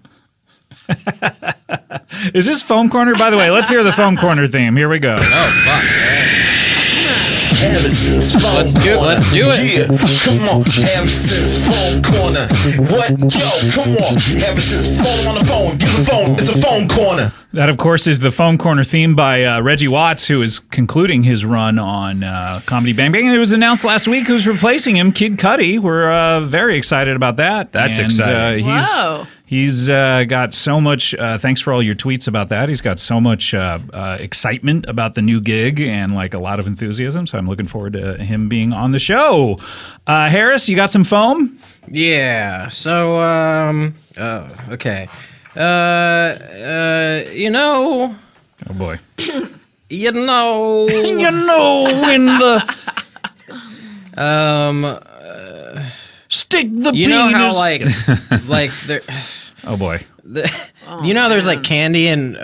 Is this Foam Corner? By the way, let's hear the Foam Corner theme. Here we go. Oh, fuck. Let's do it. Yeah, come on, ever since phone corner. What? Yo, come on, ever since phone on the phone. Give the phone, it's a phone corner. That, of course, is the Foam Corner theme by Reggie Watts, who is concluding his run on Comedy Bang Bang. And it was announced last week who's replacing him, Kid Cudi. We're very excited about that. That's and, exciting. Whoa. He's got so much, thanks for all your tweets about that. He's got so much excitement about the new gig and like a lot of enthusiasm. So I'm looking forward to him being on the show. Harris, you got some foam? Yeah. So, okay. You know, Oh, boy. you know, You know when the stick the you penis. know how like there. Oh, boy. You know, there's like candy and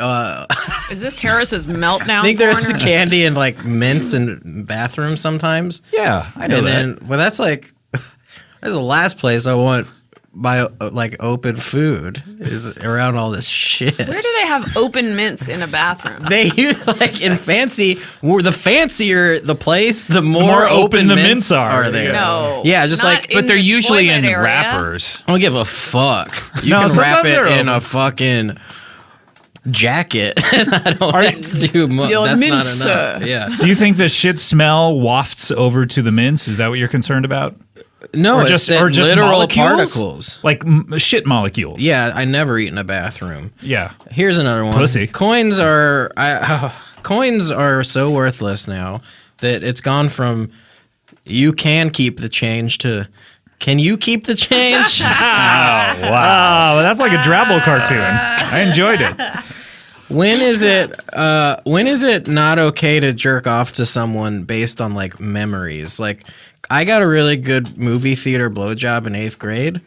Is this Harris's meltdown I think there's corner? candy and like mints in bathrooms sometimes. Yeah, I know And that. then, well, that's like that's the last place I want my like open food is around all this shit. Where do they have open mints in a bathroom? They like in fancy. The fancier the place, the more, more open open the mints mints are. there. No. Yeah, just Not like, in But they're the usually in toilet area. wrappers. I don't give a fuck. You No, can wrap sometimes it they're in open. a fucking jacket. I don't. That's too much. Your That's mints, not enough. Yeah. Do you think the shit smell wafts over to the mints? Is that what you're concerned about? No, Or it's just that or just literal molecules? particles. Like shit molecules. Yeah, I never eat in a bathroom. Yeah. Here's another one. Pussy. Coins are coins are so worthless now that it's gone from you can keep the change to can you keep the change? Wow, that's like a Drabble cartoon. I enjoyed it. When is it not okay to jerk off to someone based on like memories? Like I got a really good movie theater blowjob in 8th grade.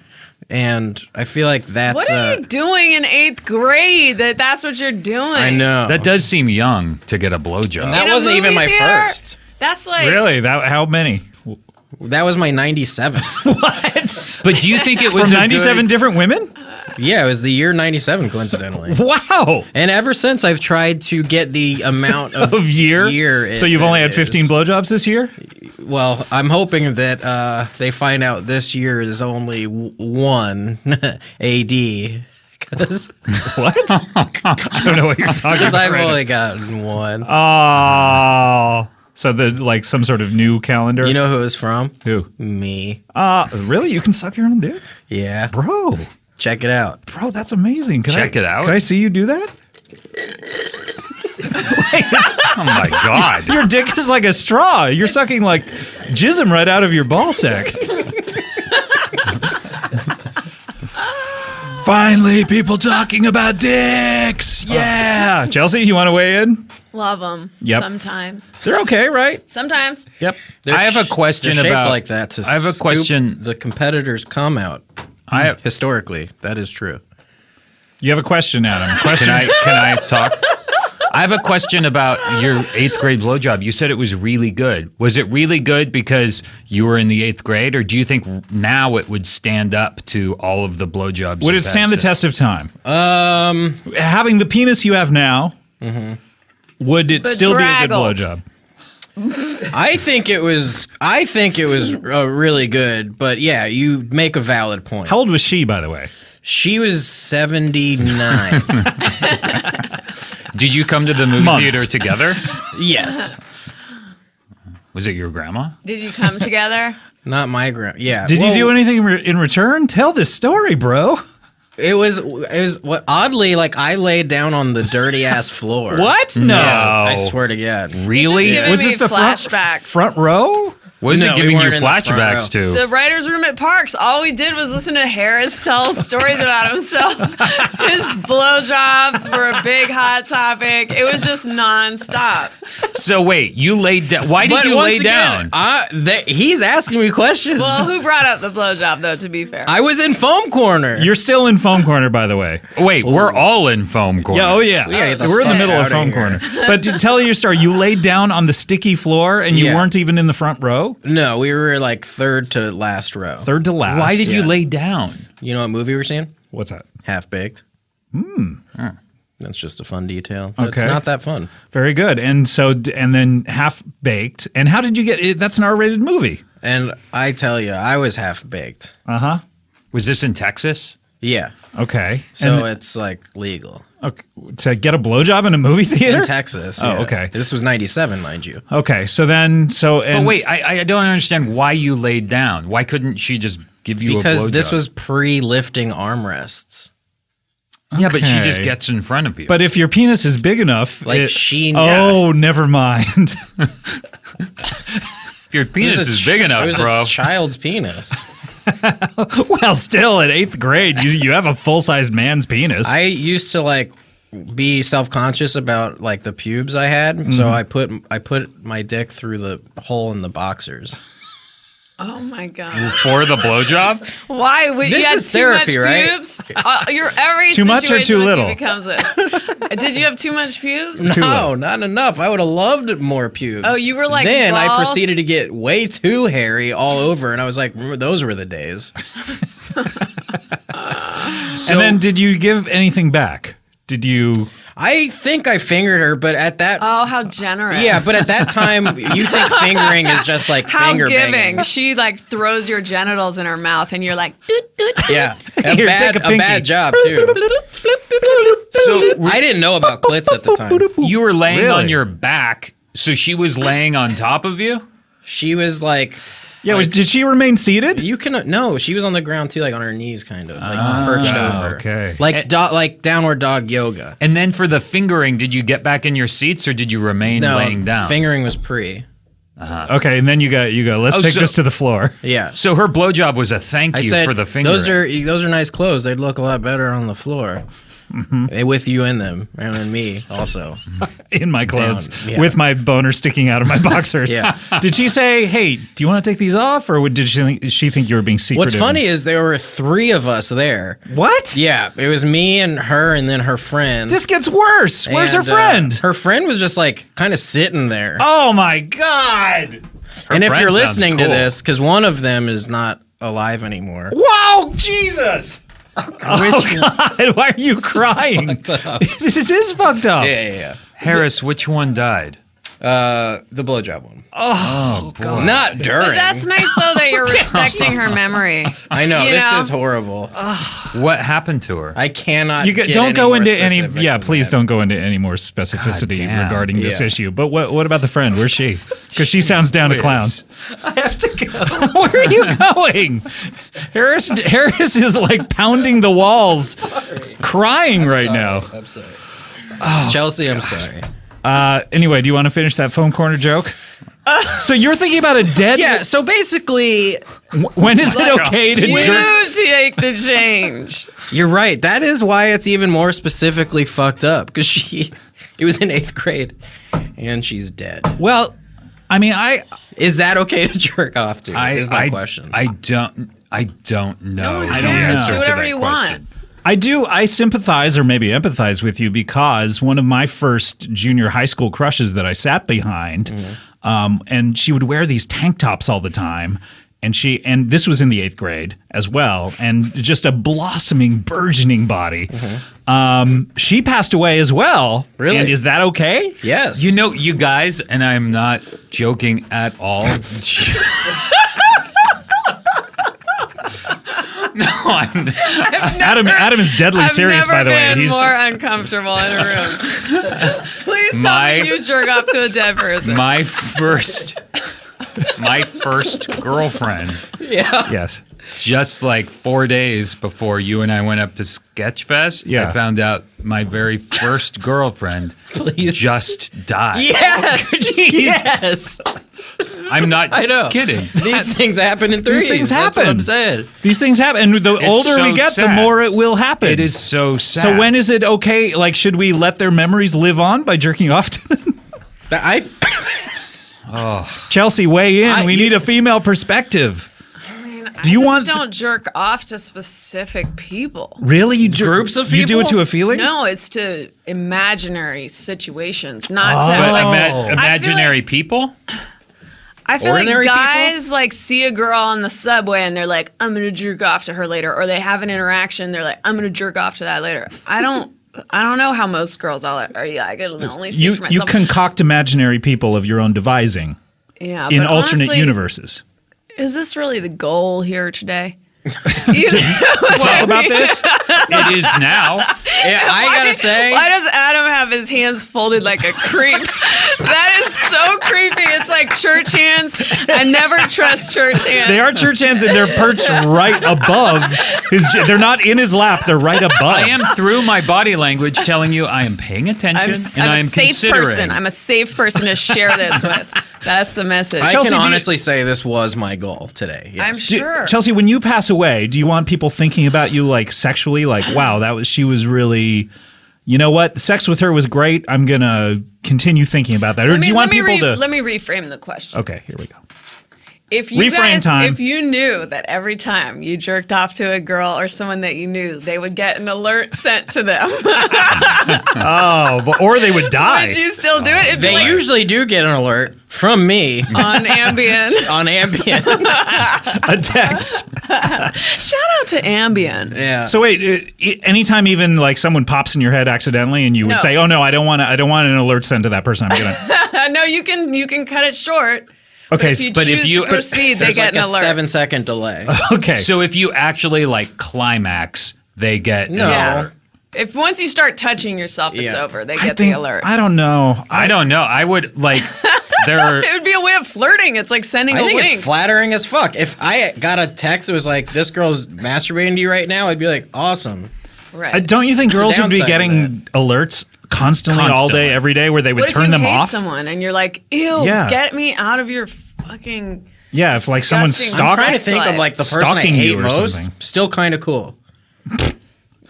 And I feel like that's What are you doing in 8th grade? That's what you're doing. I know. That does seem young to get a blowjob. That In a wasn't even movie my theater? first. That's like Really? How many? That was my 97th. But do you think it was From a 97 good- different women? Yeah, it was the year 97, coincidentally. Wow. And ever since, I've tried to get the amount of Of year? So you've only had 15 blowjobs this year? Well, I'm hoping that they find out this year is only one AD. Because What? I don't know what you're talking about. I've right only gotten one. now. Oh. So the like some sort of new calendar? You know who it's from? Who? Me. Really? You can suck your own dick? Yeah. Bro, Check it out. that's amazing. Check it out. Can I see you do that? Oh my God. Your dick is like a straw. You're sucking like jism right out of your ball sack. Finally, people talking about dicks. Yeah. Chelsea, you want to weigh in? love them. Yep. Sometimes. They're okay, right? Sometimes. Yep. I have a question They're shaped about like that to I have a scoop question. the competitors come out. Historically, that is true. You have a question, Adam. Question. Can I talk? I have a question about your 8th grade blowjob. You said it was really good. Was it really good because you were in the 8th grade, or do you think now it would stand up to all of the blowjobs? Would it you've had stand the since? test of time? Having the penis you have now, would it still be a good Bedraggled. blowjob? I think it was really good, but yeah, you make a valid point. How old was she, by the way? She was 79. Did you come to the movie Months. theater together? Yes. Was it your grandma? Did you come together? Not my grandma. Yeah. Did you Well, do anything in return? Tell this story, bro. It was what oddly like I laid down on the dirty ass floor. What? No. Yeah, I swear to God. Really? This is giving Was me this the flashbacks. front row? What is No, it we giving you weren't in the front flashbacks to? The writer's room at Parks. All we did was listen to Harris tell stories about himself. His blowjobs were a big hot topic. It was just nonstop. So wait, you laid down. Why did But you once lay again, down? he's asking me questions. Well, who brought up the blowjob, though, to be fair? I was in foam corner. You're still in foam corner, by the way. Wait, we're all in foam corner. Yeah, oh yeah. We gotta get the We're in the fuck middle of outta foam here. corner. But to tell your story, you laid down on the sticky floor and you Yeah. weren't even in the front row? No, we were like third to last row. Third to last. Why did you Yeah. lay down? You know what movie we're seeing? What's that? Half Baked. That's just a fun detail. But Okay. It's not that fun. Very good. And so, and then Half Baked. And how did you get it? That's an R-rated movie. And I tell you, I was half baked. Uh-huh. Was this in Texas? Yeah. Okay. So And- it's like legal. okay, to get a blowjob in a movie theater? In Texas. Oh, yeah. okay. This was 97, mind you. Okay, so then, But wait, I don't understand why you laid down. Why couldn't she just give you a Because blowjob? this was pre-lifting armrests. Yeah, but she Okay. just gets in front of you. But if your penis is big enough, Like she- Oh, never mind. if your penis It was a is big it enough, was bro. a child's penis. Well, still at 8th grade, you have a full-sized man's penis. I used to like be self-conscious about like the pubes I had, so I put my dick through the hole in the boxers. Oh, my God. For the blowjob? Why? This You had is too therapy, much right? pubes? Your every Too much or situation too with you little? becomes this. Did you have too much pubes? Too No, low. not enough. I would have loved more pubes. Oh, you were like Then I balls? proceeded to get way too hairy all over, and I was like, remember, those were the days. and then did you give anything back? Did you... I think I fingered her, but at that, Oh, how generous. yeah, but at that time, you think fingering is just like how finger giving. banging. She like throws your genitals in her mouth and you're like, doot, doot. Yeah, Here, take a a bad pinky. job too. So I didn't know about clits at the time. you were laying Really? on your back, so she was laying on top of you? She was like, Yeah, did she remain seated? you can no, she was on the ground too, like on her knees, kind of like perched over. okay. Like like downward dog yoga. And then for the fingering, did you get back in your seats or did you remain No, laying down? fingering was pre. Okay, and then you go, let's Oh, take so- this to the floor. Yeah. So her blowjob was a thank I you said for the fingering. those are nice clothes. They'd look a lot better on the floor. With you in them, and then me also. In my clothes, Down, yeah. with my boner sticking out of my boxers. Yeah. Did she say, hey, do you want to take these off? Or did she think you were being secretive? What's funny is there were 3 of us there. What? Yeah, it was me and her, and then her friend. This gets worse. Where's her And, friend? her friend was just like kind of sitting there. Oh my God. and if friend you're sounds listening to cool. this, because one of them is not alive anymore. Whoa, Jesus. Oh God, why are you crying? This is fucked up. Yeah. Harris, which one died? The blowjob one. Oh, boy. Not during. But that's nice though that you're respecting her memory. I know, You this know? is horrible. What happened to her? I cannot. You get don't any go more into any. specific Yeah, than please that. don't go into any more specificity damn. regarding this Yeah. issue. But what about the friend? Where's she? Because she sounds down to clown. Yes. I have to go. Where are you going? Harris is like pounding the walls, crying right now. I'm sorry. Chelsea, I'm sorry. Anyway, do you want to finish that foam corner joke? So you're thinking about a dead. Yeah, so basically, When is it okay to You jerk? take the change. you're right. That is why it's even more specifically fucked up, because it was in 8th grade, and she's dead. Well, I mean, Is that okay to jerk off to? Is my question. I don't know. one the cares. answer Do to whatever that you question. want. I sympathize or maybe empathize with you because one of my first junior high school crushes that I sat behind, and she would wear these tank tops all the time. And this was in the 8th grade as well, and just a blossoming, burgeoning body. She passed away as well. Really? And is that okay? Yes. You know, you guys, and I'm not joking at all. No, I'm. Adam is deadly I've serious, never by the way. been He's more uncomfortable in a room. Please tell My- me you jerk off to a dead person. My first girlfriend, yes. just like 4 days before you and I went up to Sketchfest, Yeah. I found out my very first girlfriend Please. just died. Yes. Yes. I'm not I know. kidding. These things happen in threes. These things That's what happen. I'm saying. These things happen, and the older so we get, the sad. more it will happen. It is so sad. So when is it okay? Like, should we let their memories live on by jerking off to them? Chelsea, weigh in. We need a female perspective. Do you want- don't jerk off to specific people. Really? Groups of You do it people? to a feeling? No, it's to imaginary situations, not to But like imaginary people? I feel Ordinary like people? guys like see a girl on the subway and they're like, I'm gonna jerk off to her later, or they have an interaction, they're like, I'm gonna jerk off to that later. I don't know how most girls are. Yeah, I can only speak for You myself. concoct imaginary people of your own devising yeah, in but alternate honestly, universes. Is this really the goal here today? Talk about this? It is now. Yeah, I gotta say, Why does Adam have his hands folded like a creep? That is so creepy. It's like church hands. I never trust church hands. They are church hands, and they're perched right above his. They're not in his lap. They're right above. I am through my body language telling you I am paying attention and I I'm am a safe considering. person. I'm a safe person to share this with. That's the message. I Chelsea, can do you- honestly say this was my goal today. Yes. I'm sure. Chelsea, when you pass away, do you want people thinking about you like sexually? Like, wow, she was really. You know what? Sex with her was great. I'm gonna continue thinking about that. Or do you want people to? Let me reframe the question. Okay, here we go. If you Reframe guys, time. if you knew that every time you jerked off to a girl or someone that you knew, they would get an alert sent to them, Or they would die. would you still do it? It'd be They like usually do get an alert from me on Ambien. on Ambien. A text. Shout out to Ambien. Yeah. So wait, anytime even like someone pops in your head accidentally, and you would No. say, "Oh no, I don't want an alert sent to that person." I'm gonna. No, you can cut it short. Okay, But if you choose to proceed, they There's get like an a alert. 7-second delay. okay. So if you actually like climax, they get No. an Yeah. alert. If once you start touching yourself, it's Yeah. over. They I get think- the alert. I don't know. I don't know. I would like there are It would be a way of flirting. It's like sending I a think wink. it's flattering as fuck. If I got a text that was like, "This girl's masturbating to you right now," I'd be like, "Awesome." Right. Don't you think girls would be downside of getting alerts constantly all Constantly. day, every day, where they would What if turn you them hate off? someone and you're like, ew, Yeah. get me out of your fucking Yeah, if like someone's disgusting I'm stalking. trying to think of like the person I Stalking hate you or most. something. Still kind of cool.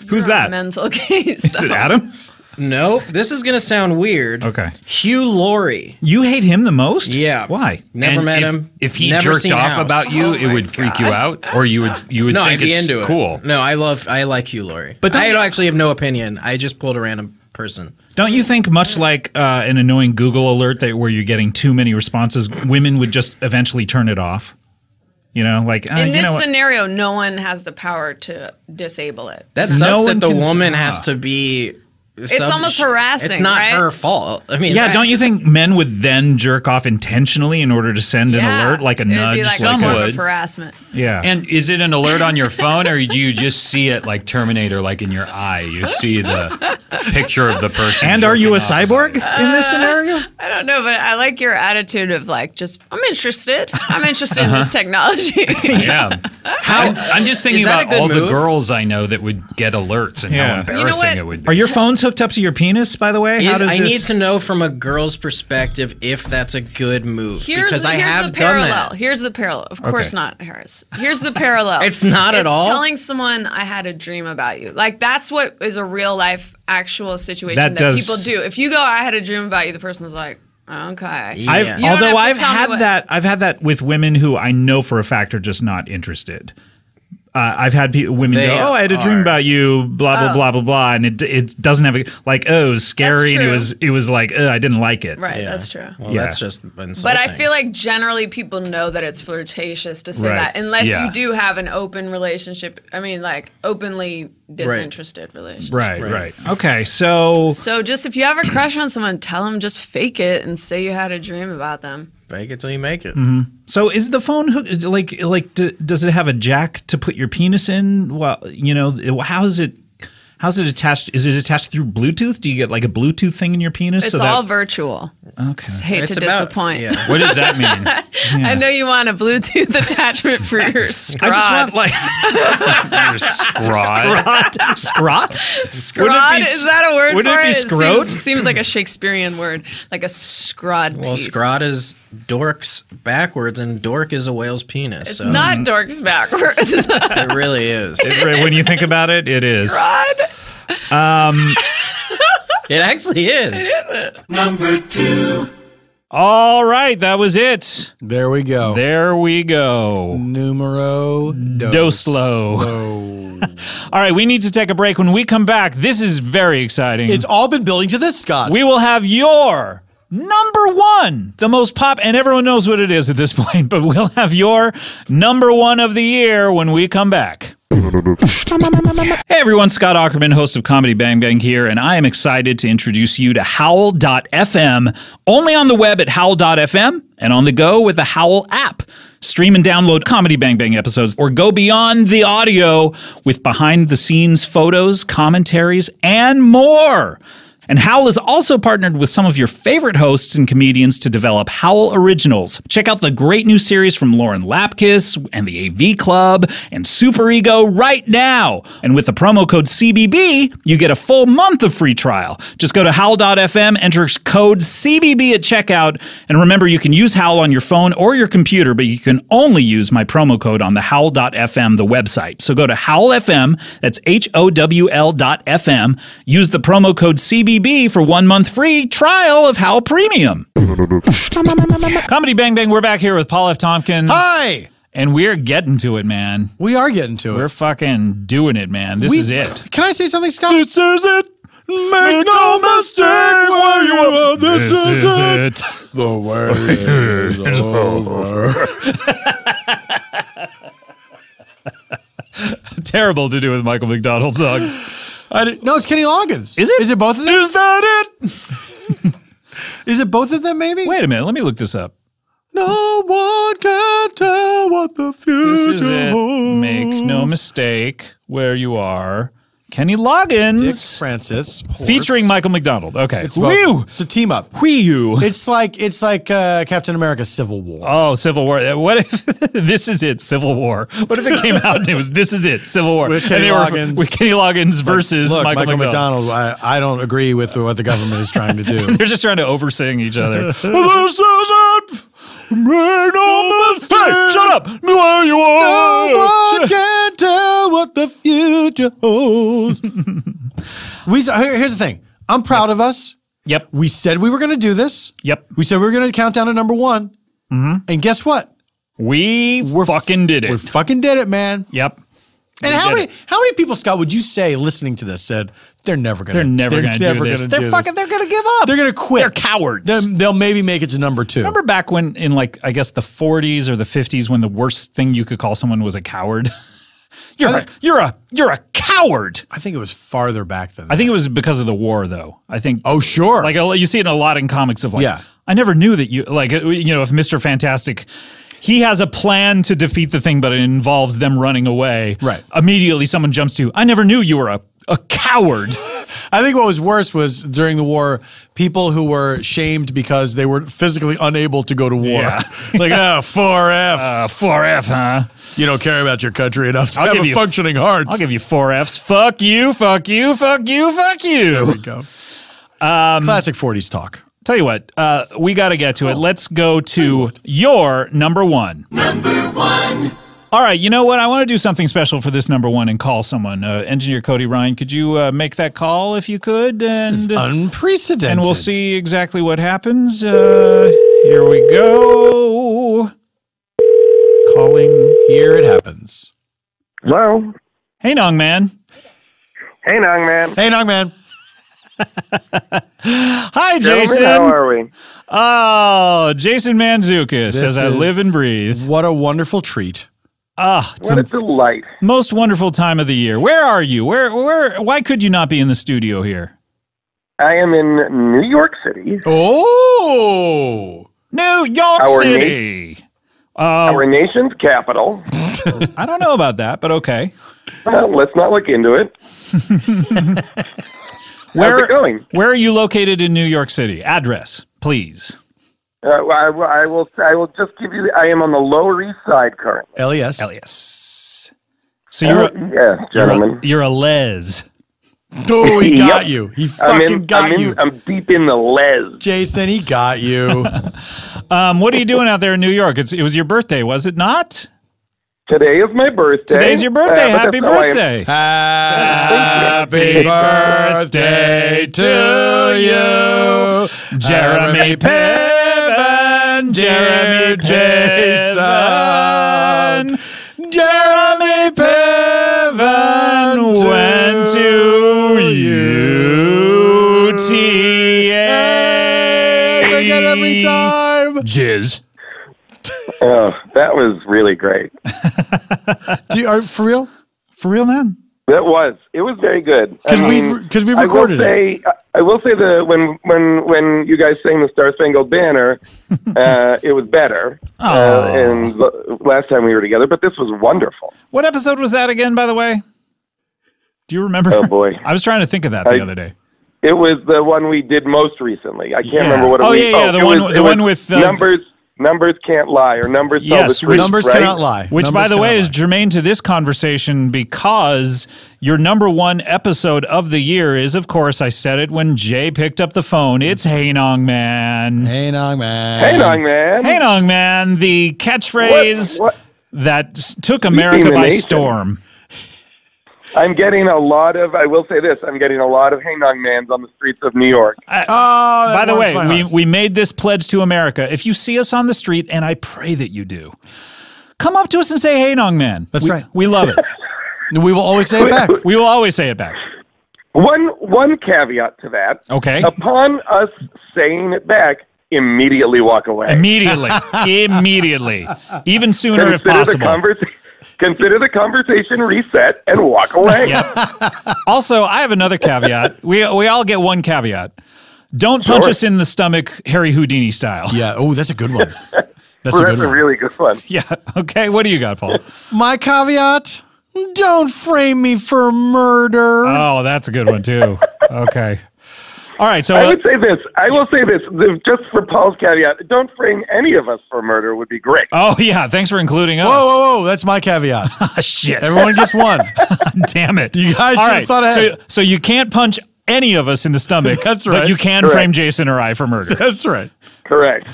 Who's You're a that? mental case. Is it Adam? Nope. This is gonna sound weird. Okay. Hugh Laurie. You hate him the most? Yeah. Why? Never and met if, him. If he never jerked seen off House. about you, Oh it my would freak you God. out, or you would No, think I'd be it's into cool. it. No, I like Hugh Laurie. But But don't- I actually have no opinion. I just pulled a random person. Don't you think, much like an annoying Google alert that where you're getting too many responses, women would just eventually turn it off? You know, like In you this know what? scenario, no one has the power to disable it. That No sucks one that the can- woman has to be. almost harassing, It's not right? her fault. I mean, Yeah, don't you think men would then jerk off intentionally in order to send an Yeah. alert, like a It'd nudge? be like Some a form would. of harassment. Yeah. And is it an alert on your phone, or do you just see it like Terminator, like in your eye? You see the picture of the person. And are you a jerking off. cyborg in this scenario? I don't know, but I like your attitude of like, just I'm interested. I'm interested in this technology. Yeah. I'm just thinking Is that a about good all the move? girls I know that would get alerts and Yeah. how You embarrassing know what? it would be. Are your phones hooked up to your penis, by the way? How does I this... need to know from a girl's perspective if that's a good move because I here's have the done parallel. that. Here's the parallel. Of course Okay. not, Harris. Here's the parallel. It's not at all? Telling someone I had a dream about you. Like that's what is a real life actual situation That that, does- people do. If you go, I had a dream about you, the person's like, okay. Yeah. I've, You don't although have I've to tell me had what- that, I've had that with women who I know for a fact are just not interested. I've had women They go, "Oh, I had a dream are. about you," blah blah Oh. blah blah blah, and it doesn't have a like, "Oh, it was scary," and true. it was like, "Oh, I didn't like it." Right, Yeah. that's true. Well, Yeah. that's just insulting. But I feel like generally people know that it's flirtatious to say Right. that unless Yeah. you do have an open relationship. I mean, like openly disinterested relationship. Right. Okay, so So just if you have a crush on someone, tell them just fake it and say you had a dream about them. fake it till you make it. so is the phone hooked? Does it have a jack to put your penis in? Well, you know, how's it attached? Is it attached through Bluetooth? Do you get like a Bluetooth thing in your penis? It's all virtual. Okay. Hate It's to about- disappoint. yeah. What does that mean? I know you want a Bluetooth attachment for your scrot. I just want like scrot. Scrot? Scrot? Is that a word wouldn't for it it? be scrot? Seems like a Shakespearean word, like a scrod Well, piece. scrot is dorks backwards, and dork is a whale's penis. It's so not dorks backwards. It really is. When you think about it, it is. Scrod. It actually is. All right, that was it. There we go. There we go. Numero Dos low. All right, we need to take a break. When we come back, this is very exciting. It's all been building to this, Scott. We will have your number one, the most pop, and everyone knows what it is at this point, but we'll have your number one of the year when we come back. Hey everyone, Scott Aukerman, host of Comedy Bang Bang here, and I am excited to introduce you to Howl.fm, only on the web at Howl.fm and on the go with the Howl app. Stream and download Comedy Bang Bang episodes or go beyond the audio with behind-the-scenes photos, commentaries, and more. And Howl is also partnered with some of your favorite hosts and comedians to develop Howl Originals. Check out the great new series from Lauren Lapkus and the AV Club and Super Ego right now. And with the promo code CBB, you get a full month of free trial. Just go to howl.fm, enter code CBB at checkout, and remember you can use Howl on your phone or your computer, but you can only use my promo code on the howl.fm, the website. So go to Howl.fm, that's HOWL.fm, use the promo code CBB for 1 month free trial of Howl Premium. Comedy Bang Bang, we're back here with Paul F. Tompkins. Hi! And we're getting to it, man. We are getting to We're it. fucking doing it, man. This is it. Can I say something, Scott? This is it. Make no mistake where you are. This is it. The wait is over. Terrible to do with Michael McDonald songs. No, it's Kenny Loggins. Is it? Is it both of them? Is that it? Is it both of them, maybe? Wait a minute. Let me look this up. No one can tell what the future This is it. holds. Make no mistake where you are. Kenny Loggins. Dick Francis. Horse. Featuring Michael McDonald. Okay. It's both. Whew. It's a team up. Whew. It's like Captain America Civil War. Oh, Civil War. What if this is it, Civil War? What if it came out and it was this is it, Civil War? With Kenny Loggins. With Kenny Loggins versus Look, Michael McDonald. I don't agree with what the government is trying to do. They're just trying to oversing each other. This is it. Make no mistake. Hey, shut up. Where you are. No one can tell what the future holds. Here's the thing. I'm proud of us. Yep. We said we were going to do this. Yep. We said we were going to count down to number one. Mm-hmm. And guess what? We fucking did it. We fucking did it, man. Yep. And how many people, Scott, would you say listening to this said they're never going to do this? They're going to give up. They're going to quit. They're cowards. They'll maybe make it to number two. Remember back when in like I guess the 40s or the 50s when the worst thing you could call someone was a coward? You're a coward. I think it was farther back than that. I think it was because of the war though. I think Oh, sure. like you see it in a lot in comics of like Yeah. I never knew that you like if Mr. Fantastic he has a plan to defeat the thing, but it involves them running away. Right. Immediately someone jumps to, I never knew you were a coward. I think what was worse was during the war, people who were shamed because they were physically unable to go to war. Yeah. Like, 4F. 4F, huh? You don't care about your country enough to I'll have give a you- functioning heart. I'll give you 4 Fs. Fuck you, fuck you, fuck you, fuck you. There we go. Classic 40s talk. Tell you what, we got to get to it. Let's go to your number one. All right, you know what? I want to do something special for this number one and call someone. Engineer Cody Ryan, could you make that call if you could? And Unprecedented. and we'll see exactly what happens. Here we go. Calling. Here it happens. Hello. Hey, Nong Man. Hey, Nong Man. Hey, Nog Man. Hi, Gentlemen, Jason. how are we? Oh, Jason Manzukis This says I live is- and breathe. What a wonderful treat. Ah, it's What a the delight. most wonderful time of the year. Where are you? Where? Why could you not be in the studio here? I am in New York City, Oh! New York Our City. our nation's capital. I don't know about that, but okay. Well, let's not look into it. How's it going? Where are you located in New York City? Address. please. I will just give you. I am on the Lower East Side currently. LES. Elias. So you're Yes, gentlemen. you're a les. Oh, he got Yep. you. He fucking got you. I'm deep in the les. Jason, he got you. What are you doing out there in New York? It was your birthday, was it not? Today is my birthday. Today's your birthday. but Happy that's how I am. birthday. Happy birthday to you, Jeremy Piven, Jeremy Jason, Jeremy Piven went to UTA. I get every time. Jizz. Oh, that was really great. For real? For real, man? It was very good. Because we recorded it. I will say that when you guys sang the Star Spangled Banner, it was better. And last time we were together, but this was wonderful. What episode was that again, by the way? Do you remember? Oh boy, I was trying to think of that the other day. It was the one we did most recently. I can't remember what it was. The one with Numbers can't lie, or numbers tell the truth. Numbers right? cannot lie. Which, Numbers by the way, cannot is lie. germane to this conversation because your number one episode of the year is, of course, I said it when Jay picked up the phone. It's Hey Nong Man. Hey Nong Man. Hey, Nong Man. Hey Nong Man, the catchphrase that took America by storm. I'm getting a lot of, I will say this, I'm getting a lot of Hey Nong Mans on the streets of New York. By the way, we made this pledge to America. If you see us on the street, and I pray that you do, come up to us and say, Hey Nong Man. That's right. We love it. We will always say it back. We will always say it back. One caveat to that. Okay. Upon us saying it back, immediately walk away. Immediately. Even sooner if possible. Consider the conversation reset and walk away. Yep. Also, I have another caveat. We all get one caveat. Don't punch us in the stomach Harry Houdini style. Yeah. Oh, that's a good one. That's Well, a good one. really good one. Yeah. Okay. What do you got, Paul? My caveat: don't frame me for murder. Oh, that's a good one too. Okay. All right. So I will say this. Just for Paul's caveat, don't frame any of us for murder would be great. Oh yeah. Thanks for including us. Whoa! That's my caveat. Shit. Everyone gets one. Damn it. You guys should have thought ahead. So you can't punch any of us in the stomach. That's right. But you can frame Jason or I for murder. That's right. Correct.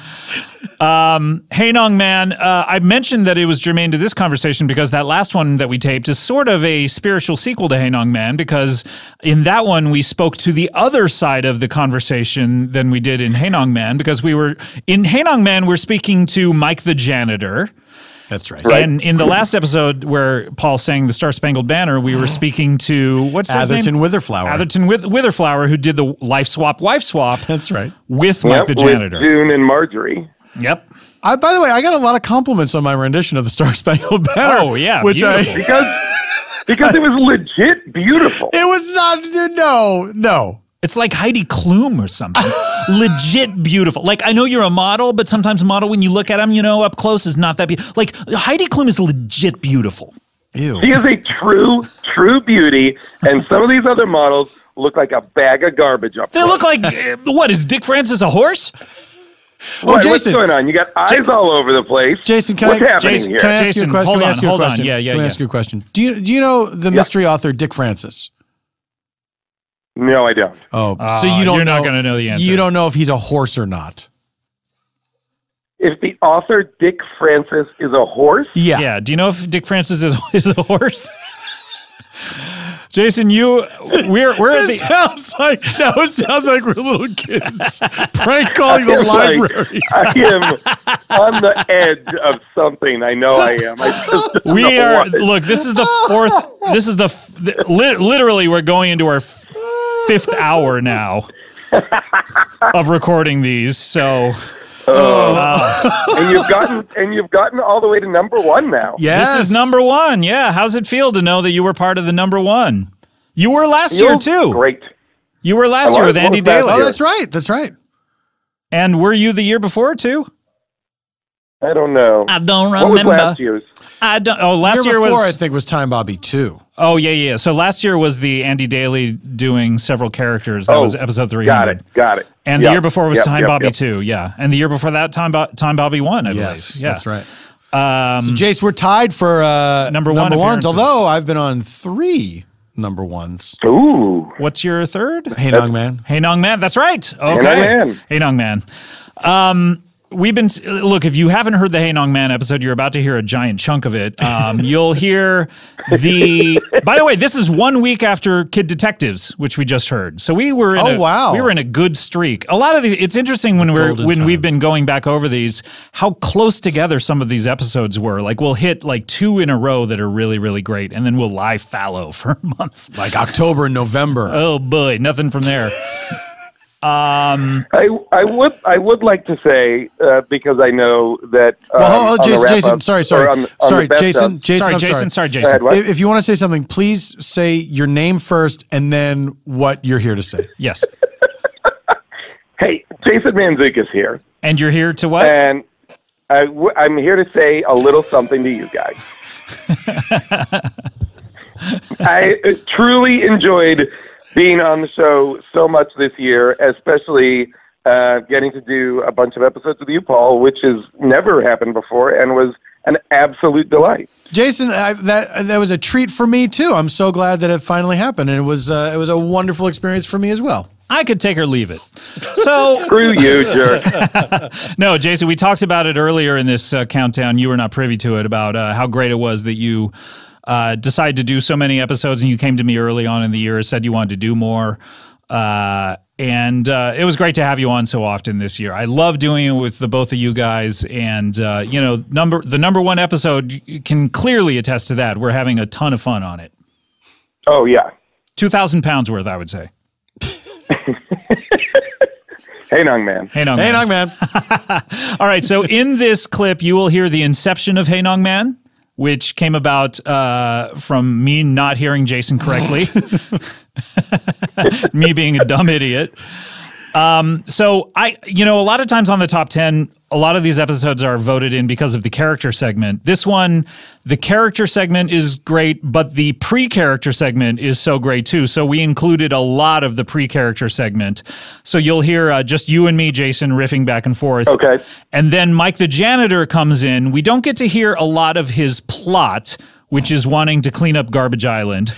Hey Nong Man, I mentioned that it was germane to this conversation because that last one that we taped is sort of a spiritual sequel to Hey Nong Man, because in that one we spoke to the other side of the conversation than we did in Hey Nong Man, because in Hey Nong Man we're speaking to Mike the janitor. That's right. And in the last episode where Paul sang the Star Spangled Banner, we were speaking to, what's his name? Atherton Witherflower. Atherton Witherflower, who did the wife swap That's right. with Mike the janitor. With June and Marjorie. Yep. By the way, I got a lot of compliments on my rendition of the Star Spangled Banner. Oh, yeah. Which beautiful. Because it was legit beautiful. It was not. No. It's like Heidi Klum or something. Legit beautiful. Like, I know you're a model, but sometimes a model, when you look at them, up close is not that beautiful. Like, Heidi Klum is legit beautiful. Ew. She is a true beauty, and some of these other models look like a bag of garbage up They close. look like, what, is Dick Francis a horse? What's Jason. going on? You got eyes all over the place. Jason, What's happening here? Can I ask you a question? hold Can I on, ask you a hold on. question? Yeah. Can I ask you a question? Do you know the mystery author Dick Francis? No, I don't. Oh, so you don't You're know. not going to know the answer. You don't know if he's a horse or not. If the author Dick Francis is a horse? Yeah. Yeah. Do you know if Dick Francis is a horse? Jason, we're at the. It sounds like we're little kids prank calling the library. I am on the edge of something. I know I am. I just don't We know are. what. Look, this is the fourth. This is literally we're going into our fifth hour now of recording these. So. And you've gotten all the way to number one now. Yes. This is number one. Yeah. How's it feel to know that you were part of the number one? You were last year too. Great. You were last year with Andy Daly. Oh, that's right. That's right. And were you the year before too? I don't know. I don't What remember. was last year's? I don't. Oh, last year year before, was. I think, was Time Bobby 2. Oh yeah. So last year was the Andy Daly doing several characters. That was episode 300. Got it. And the year before was Time Bobby yep. 2, yeah. And the year before that, Time Bobby 1, I believe. Yeah. That's right. So, Jace, we're tied for number one ones, appearances. although I've been on 3 number ones. Ooh. What's your third? Hey Nong Man. Hey Nong Man, that's right. Okay. Hey Nong Man. We've been look. If you haven't heard the Hey Nong Man episode, you're about to hear a giant chunk of it. You'll hear the. By the way, this is 1 week after Kid Detectives, which we just heard. So we were. We were in a good streak. A lot of these. It's interesting when we've been going back over these, how close together some of these episodes were. Like we'll hit like 2 in a row that are really, really great, and then we'll lie fallow for months. Like October and November. Oh boy, nothing from there. I would like to say because I know that. Jason. Sorry, Jason. If you want to say something, please say your name first and then what you're here to say. Yes. Hey, Jason Mantzoukas here. And you're here to what? And I'm here to say a little something to you guys. I truly enjoyed being on the show so much this year, especially getting to do a bunch of episodes with you, Paul, which has never happened before and was an absolute delight. Jason, that was a treat for me too. I'm so glad that it finally happened, and it was a wonderful experience for me as well. I could take or leave it. So screw you, jerk. No, Jason, we talked about it earlier in this countdown. You were not privy to it, about how great it was that you decided to do so many episodes, and you came to me early on in the year, said you wanted to do more. And it was great to have you on so often this year. I love doing it with the both of you guys, and the number one episode can clearly attest to that. We're having a ton of fun on it. Oh yeah, 2,000 pounds worth, I would say. Hey Nong Man. Hey Nong Man. Hey Nong Man. All right, so in this clip, you will hear the inception of Hey Nong Man, which came about from me not hearing Jason correctly. Me being a dumb idiot. So a lot of times on the top 10, a lot of these episodes are voted in because of the character segment. This one, the character segment is great, but the pre-character segment is so great too. So we included a lot of the pre-character segment. So you'll hear just you and me, Jason, riffing back and forth. Okay. And then Mike the janitor comes in. We don't get to hear a lot of his plot, which is wanting to clean up Garbage Island.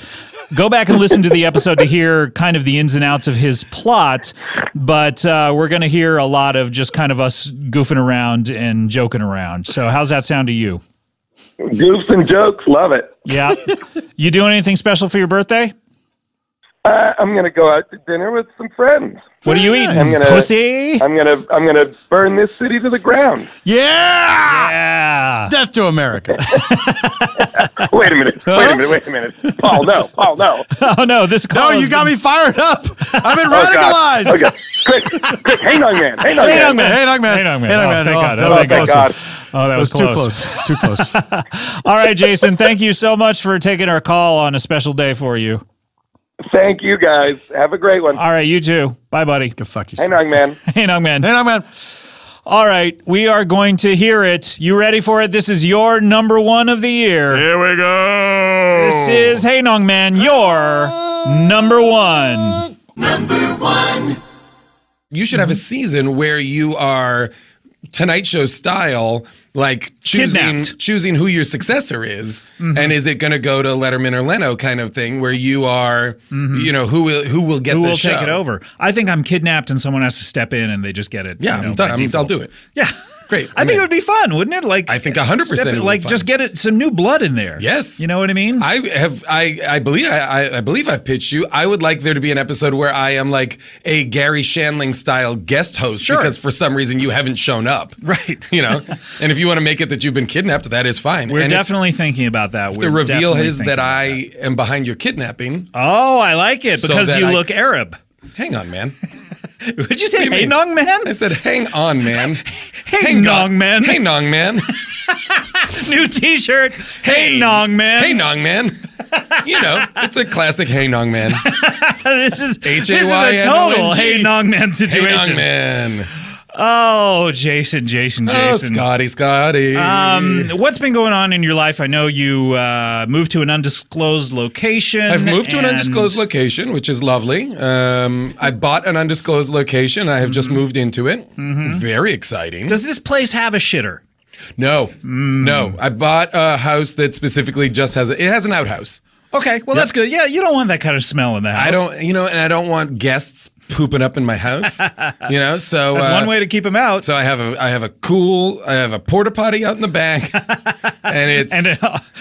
Go back and listen to the episode to hear kind of the ins and outs of his plot, but we're going to hear a lot of just kind of us goofing around and joking around. So how's that sound to you? Goofs and jokes, love it. Yeah. You doing anything special for your birthday? I'm going to go out to dinner with some friends. What are you eating? Pussy? I'm gonna burn this city to the ground. Yeah! Death to America. Wait a minute. Paul, no. Oh, no. No, you got me fired up. I've been radicalized. Okay. Quick. Hey, Nong Man. Hey, Nong Man. Oh, thank God. Thank God. Oh, that was close. Too close. All right, Jason, thank you so much for taking our call on a special day for you. Thank you, guys. Have a great one. All right, you too. Bye, buddy. Go fuck yourself. Hey, Nong Man. Hey, Nong Man. Hey, Nong Man. All right, we are going to hear it. You ready for it? This is your number one of the year. Here we go. This is Hey Nong Man, your number one. Number one. You should have a season where you are Tonight Show style, like choosing who your successor is, and is it going to go to Letterman or Leno kind of thing, where you are, who will get the show, take it over. I think I'm kidnapped, and someone has to step in, and they just get it. Yeah, I'm done. I'll do it. Yeah. Great. I think it would be fun, wouldn't it? Like, I think 100%. Like, just get some new blood in there. Yes. You know what I mean? I believe I've pitched you. I would like there to be an episode where I am like a Gary Shandling style guest host because for some reason you haven't shown up. Right. And if you want to make it that you've been kidnapped, that is fine. We're definitally thinking about that. The reveal is that I am behind your kidnapping. Oh, I like it because you look Arab. Hang on, man. Would you say, hey, Nong Man? I said, hang on, man. Hey, Nong Man. Hey, Nong Man. New t-shirt. Hey, Nong Man. Hey, Nong Man. It's a classic Hey, Nong Man. This is H-A-Y-N-O-N-G. a total Hey, Nong Man situation. Hey, Nong Man. Oh, Jason. Oh, Scotty. What's been going on in your life? I know you moved to an undisclosed location. I've moved to an undisclosed location, which is lovely. I bought an undisclosed location. I have just moved into it. Very exciting. Does this place have a shitter? No. I bought a house that specifically just has it has an outhouse. Okay, well that's good. Yeah, you don't want that kind of smell in the house. I don't, and I don't want guests pooping up in my house. So that's one way to keep them out. So I have a porta potty out in the back, and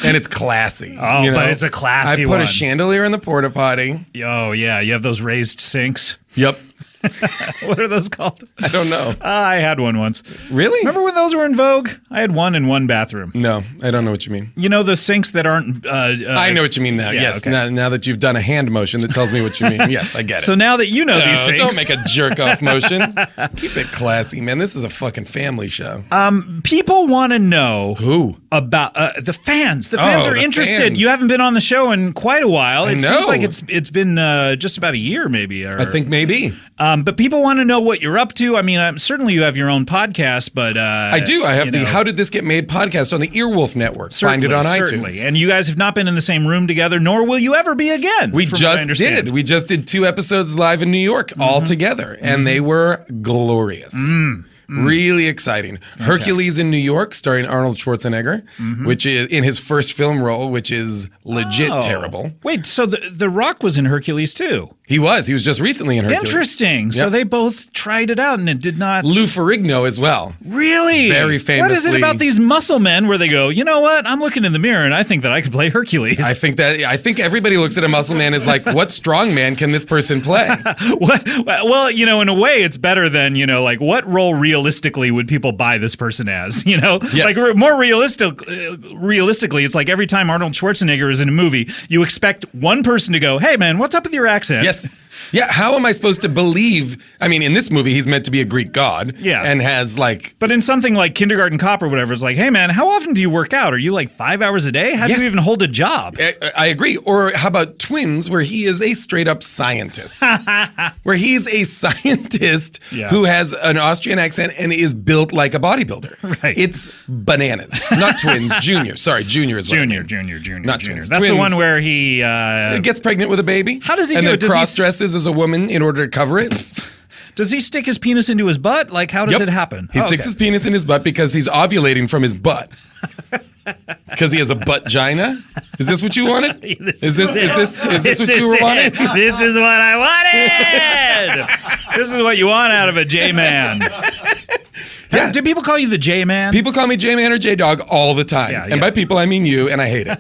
it's classy. Oh, but it's a classy I one. put a chandelier in the porta potty. Oh yeah, you have those raised sinks. Yep. What are those called? I don't know. I had one once. Really? Remember when those were in vogue? I had one in one bathroom. No, I don't know what you mean. You know the sinks that aren't... I know what you mean now. Yeah, yes, okay. now that you've done a hand motion that tells me what you mean. Yes, I get it. So now that you know these sinks... Don't make a jerk-off motion. Keep it classy, man. This is a fucking family show. People want to know... Who? About the fans. The fans are interested. Fans. You haven't been on the show in quite a while. It I know. seems like it's been just about a year, maybe. Or, I think maybe. But people want to know what you're up to. I mean, certainly you have your own podcast, but I do. I have the How Did This Get Made podcast on the Earwolf Network. Find it on iTunes. And you guys have not been in the same room together, nor will you ever be again. We just did. We just did 2 episodes live in New York all together, and they were glorious. Really exciting. Hercules in New York, starring Arnold Schwarzenegger, which is in his first film role, which is legit terrible. Wait, so the Rock was in Hercules too? He was just recently in Hercules. Interesting. Yep. So they both tried it out and it did not... Lou Ferrigno as well. Really? Very famously. What is it about these muscle men where they go, you know what? I'm looking in the mirror and I think that I could play Hercules. I think everybody looks at a muscle man as like, what strong man can this person play? Well, in a way it's better than, like what role realistically would people buy this person as, Yes. Like more realistically, it's like every time Arnold Schwarzenegger is in a movie, you expect one person to go, hey man, what's up with your accent? Yes. Yeah, how am I supposed to believe? I mean, in this movie, he's meant to be a Greek god. Yeah. And has like... But in something like Kindergarten Cop or whatever, it's like, hey man, how often do you work out? Are you like 5 hours a day? How do you even hold a job? I agree. Or how about Twins, where he is a straight up scientist? Where he's a scientist who has an Austrian accent and is built like a bodybuilder. Right. It's bananas. Not Twins, Junior. Sorry, Junior is what I mean. Junior. Not Junior. Twins. That's Twins, the one where he... gets pregnant with a baby. How does he do it? And then cross-dresses as a woman in order to cover it. Does he stick his penis into his butt? Like, how does it happen? He sticks his penis in his butt because he's ovulating from his butt. Because he has a butt-gina? Is this what you wanted? Is this what you were wanting? This is what I wanted! This is what you want out of a J-man. Yeah. Do people call you the J-man? People call me J-man or J-dog all the time. And by people, I mean you, and I hate it.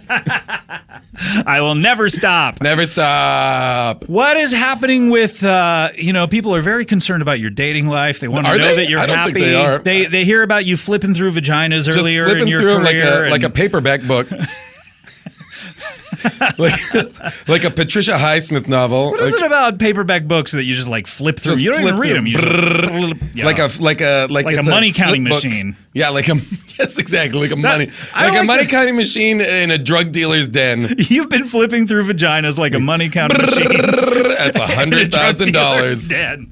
I will never stop. Never stop. What is happening with, people are very concerned about your dating life. They want to know that you're happy. I don't think they are. They hear about you flipping through vaginas earlier flipping in your through career. like a paperback book. like a Patricia Highsmith novel. What is it about paperback books that you just like flip through? You don't even read them. You like a money counting machine. Yeah, yes, exactly, like a money counting machine in a drug dealer's den. You've been flipping through vaginas like a money counting machine. That's $100,000.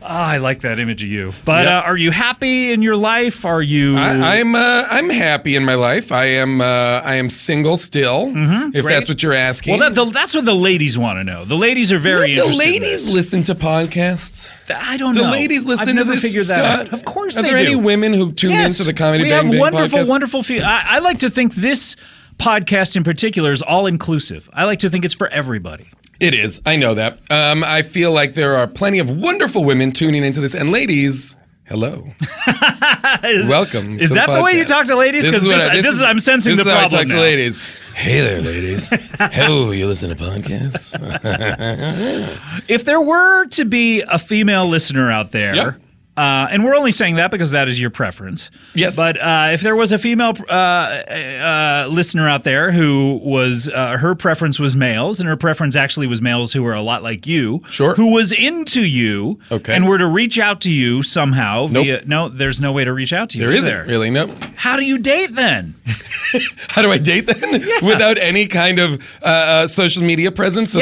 Oh, I like that image of you. But are you happy in your life? Are you? I'm happy in my life. I am single still. If that's what you're asking. Well, that's what the ladies want to know. The ladies are very interested. Do ladies listen to podcasts? I don't know. Do ladies listen I've to never this, figured Scott? that out. Of course they do. Are there any women who tune into the Comedy Bang Bang podcast? We have wonderful. I like to think this podcast in particular is all inclusive. I like to think it's for everybody. It is. I know that. I feel like there are plenty of wonderful women tuning into this. And ladies, hello. Welcome. Is that the way you talk to ladies? Because I'm sensing the problem. This is how I talk to ladies. Hey there, ladies. Hello, you listen to podcasts? If there were to be a female listener out there... and we're only saying that because that is your preference. Yes. But if there was a female listener out there who was her preference was males, and her preference actually was males who were a lot like you, who was into you, and were to reach out to you somehow no, there's no way to reach out to you. There isn't really. Nope. How do you date then? How do I date then? Without any kind of social media presence, so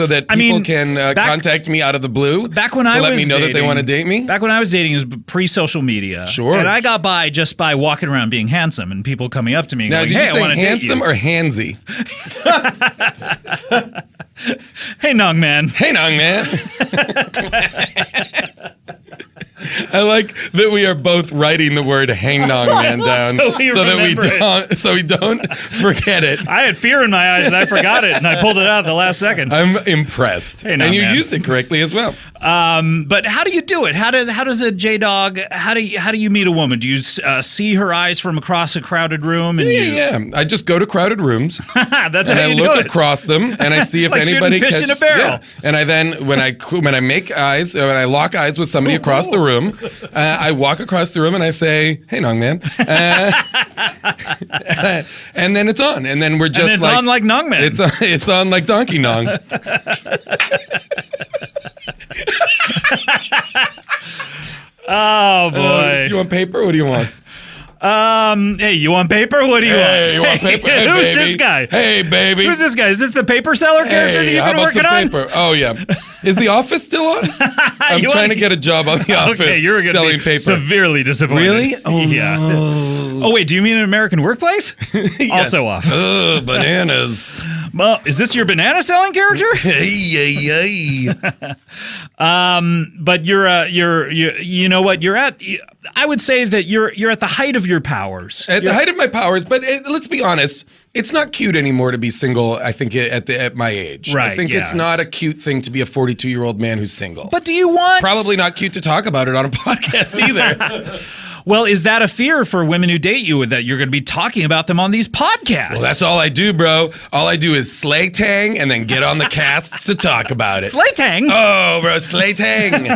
that people can contact me out of the blue. Back when I was let me know dating, that they want to date me. Back when I was dating, dating is pre-social media. Sure. And I got by just by walking around being handsome and people coming up to me and Now, going, did hey, you I say want to date handsome you. or handsy? Hey, Nong Man. Hey, Nong Man. I like that we are both writing the word "hang nong man" down So we remember it. so we don't forget it. I had fear in my eyes and I forgot it and I pulled it out at the last second. I'm impressed, Hey, and Nong you Man. used it correctly as well. But how do you do it? How does a J-Dog, how do you meet a woman? Do you see her eyes from across a crowded room? And Yeah. I just go to crowded rooms That's and how I you look do it. across them and I see if Like shooting anybody fish in catches. a barrel. Yeah. And I then when I make eyes, when I lock eyes with somebody across the room, I walk across the room and I say, "Hey, Nong Man," and then it's on, and then we're just and it's on like Nong Man. It's on like Donkey Nong. Oh boy. Do you want paper? What do you want? Hey, you want paper? What do you want? Hey, you want paper? Hey, Who's baby. this guy? Hey, baby. Who's this guy? Is this the paper seller character that Hey, you've how been about working some on? paper? Oh yeah. Is The Office still on? I'm You trying wanna to get a job on The Office. Okay, you're going to selling be paper. severely disappointed. Really? Oh yeah. no. Oh wait, do you mean an American Workplace? Also off. Ugh, bananas. Well, is this your banana selling character? Hey. But you know what? I would say that you're at the height of your powers. At the height of my powers, but let's be honest, it's not cute anymore to be single. I think at my age, Right, I think yeah. it's not a cute thing to be a 42-year-old man who's single. But do you want Probably not cute to talk about it on a podcast either. Well, is that a fear for women who date you that you're going to be talking about them on these podcasts? Well, that's all I do, bro. All I do is slay tang and then get on the casts to talk about it. Slay tang? Oh, bro, slay tang.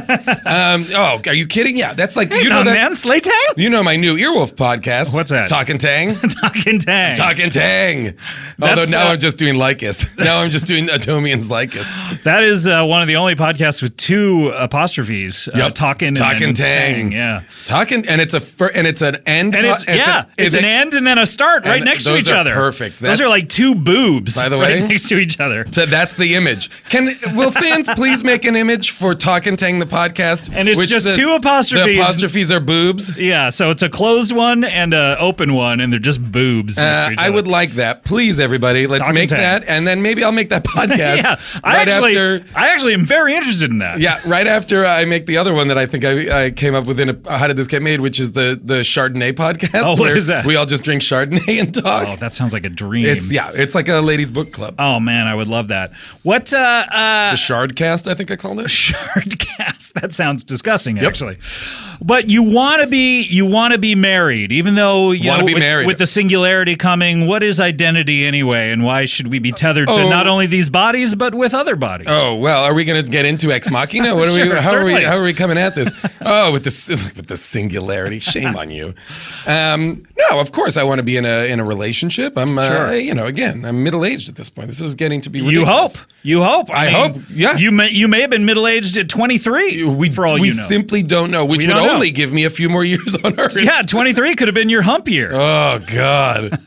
Oh, are you kidding? Yeah, that's like, Hey, you know that. man, Slay tang? You know my new Earwolf podcast. What's that? Talkin' Tang. Talking tang. Talkin' Tang. Although That's, now I'm just doing Lycus. Now I'm just doing Atomian's Lycus. That is one of the only podcasts with two apostrophes. Yep. Talking Talkin' and tang. Yeah. Talkin', and it's an end. And it's an end and then a start right next to each those are other. perfect. Those are like two boobs By the right way. next to each other. So that's the image. Will fans please make an image for Talkin' Tang the podcast? And it's just two apostrophes. The apostrophes are boobs. Yeah, so it's a closed one and a open one, and they're just boobs. next to each I other. would like that. Please, everybody, let's Talkin' make Tang. that, and then maybe I'll make that podcast. Yeah, I actually am very interested in that. Yeah, right after I make the other one that I think I came up with in How Did This Get Made, which is the Chardonnay podcast. Oh, what where is that? We all just drink Chardonnay and talk. Oh, that sounds like a dream. It's like a ladies' book club. Oh man, I would love that. What The Shardcast, I think I called it. Shardcast? That sounds disgusting, actually. But you want to be married, even though you Wanna know be married. with the singularity coming. What is identity anyway, and why should we be tethered to not only these bodies but with other bodies? Oh well, are we going to get into Ex Machina? What are Sure, certainly. How are we coming at this? Oh, with the singularity. Shame on you. No, of course I want to be in a relationship. I'm again, I'm middle aged at this point. This is getting to be ridiculous. You hope. I hope. Yeah. You may have been middle aged at 23. For all we you know. simply don't know, which We would don't know. only give me a few more years on Earth. Yeah, 23 could have been your hump year. Oh God.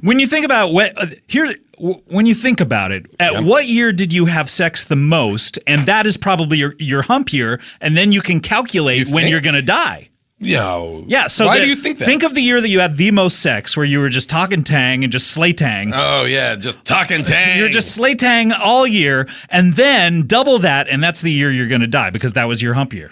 When you think about when you think about it, at what year did you have sex the most? And that is probably your hump year, and then you can calculate when you're going to die. No. Yeah. So why do you think that? Think of the year that you had the most sex, where you were just talking tang and just slay tang. Oh yeah, just talking tang. You're just slay tang all year, and then double that, and that's the year you're going to die because that was your hump year.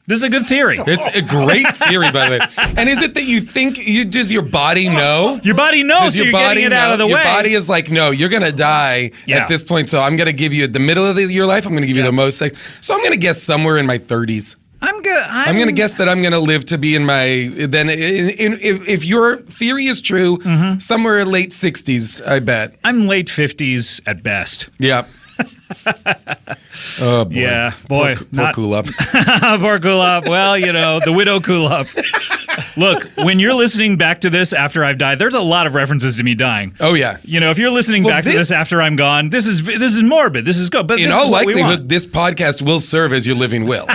This is a good theory. It's a great theory, by the way. And is it that you think does your body know? Your body knows, so you're getting it out of the way. Your body is like, no, you're gonna die at this point. So I'm gonna give you at the middle of your life. I'm gonna give you the most sex. So I'm gonna guess somewhere in my 30s. I'm good. I'm gonna guess that I'm gonna live to be in my if your theory is true, somewhere late 60s. I bet. I'm late 50s at best. Yeah. Oh boy. Yeah, boy. Poor Kulop. Poor Kulop. Well, you know, the widow Kulop. Look, when you're listening back to this after I've died, there's a lot of references to me dying. Oh yeah. You know, if you're listening back to this after I'm gone, this is morbid. This is good. But in all likelihood, this podcast will serve as your living will.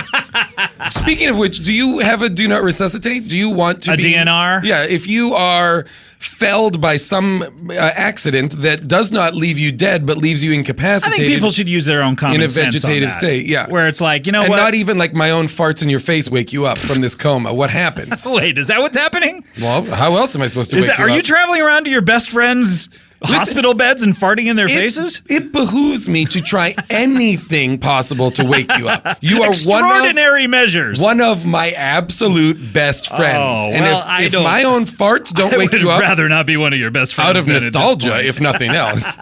Speaking of which, do you have a do not resuscitate? Do you want to A DNR? Yeah, if you are felled by some accident that does not leave you dead but leaves you I incapacitated. think people should use their own common in a sense on vegetative that, state, yeah. Where it's like, you know and what? not even like my own farts in your face wake you up from this coma. What happens? Wait, is that what's happening? Well, how else am I supposed to Is wake that, you are up? you traveling around to your best friends' hospital beds and farting in their faces? It behooves me to try anything possible to wake you up. You are extraordinary measures. One of my absolute best friends. Oh, and well, if my own farts don't wake you I up, would rather not be one of your best friends. out of then at this nostalgia, point. if nothing else,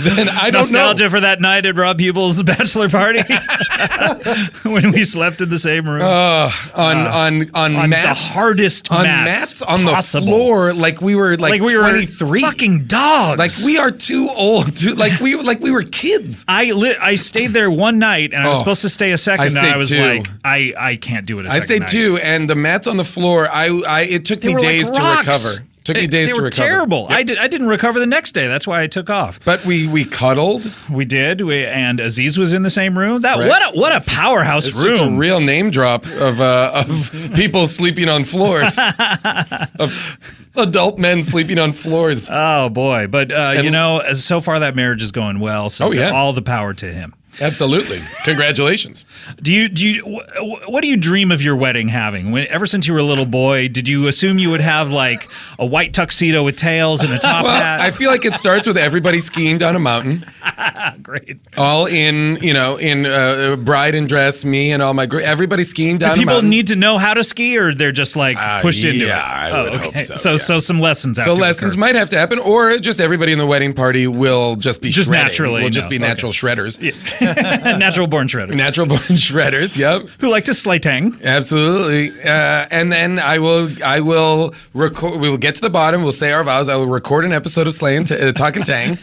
then I don't Nostalgia know. for that night at Rob Hubel's bachelor party when we slept in the same room. On mats, the hardest on mats on possible. the floor, like we were we were 23, fucking dogs. like we are too old to like we were kids. I stayed there one night and I was supposed to stay a second. And I stayed was two. like, I can't do it. I stayed night. too, and the mats on the floor. It took They me were like days to rocks. recover. Took me days They to were recover. terrible. Yep. I didn't recover the next day. That's why I took off. But we cuddled. We did. And Aziz was in the same room. Correct. What a powerhouse It's room. just a real name drop of people sleeping on floors. Of adult men sleeping on floors. Oh boy! But so far that marriage is going well. So all the power to him. Absolutely. Congratulations. What do you dream of your wedding having? Ever since you were a little boy, did you assume you would have like a white tuxedo with tails and a top hat? I feel like it starts with everybody skiing down a mountain. Great. All in bride and dress, me and all my everybody skiing down Do people a mountain. need to know how to ski, or they're just like pushed into it? Yeah, I would hope so. So some lessons. Have to lessons occur. might have to happen, or just everybody in the wedding party will just be Just shredding. naturally, We'll just no. be Okay. natural shredders. Natural born shredders. Natural born shredders. Yep. Who like to slay tang. Absolutely. And then I will record. We'll get to the bottom. We'll say our vows. I will record an episode of Slaying Talking Tang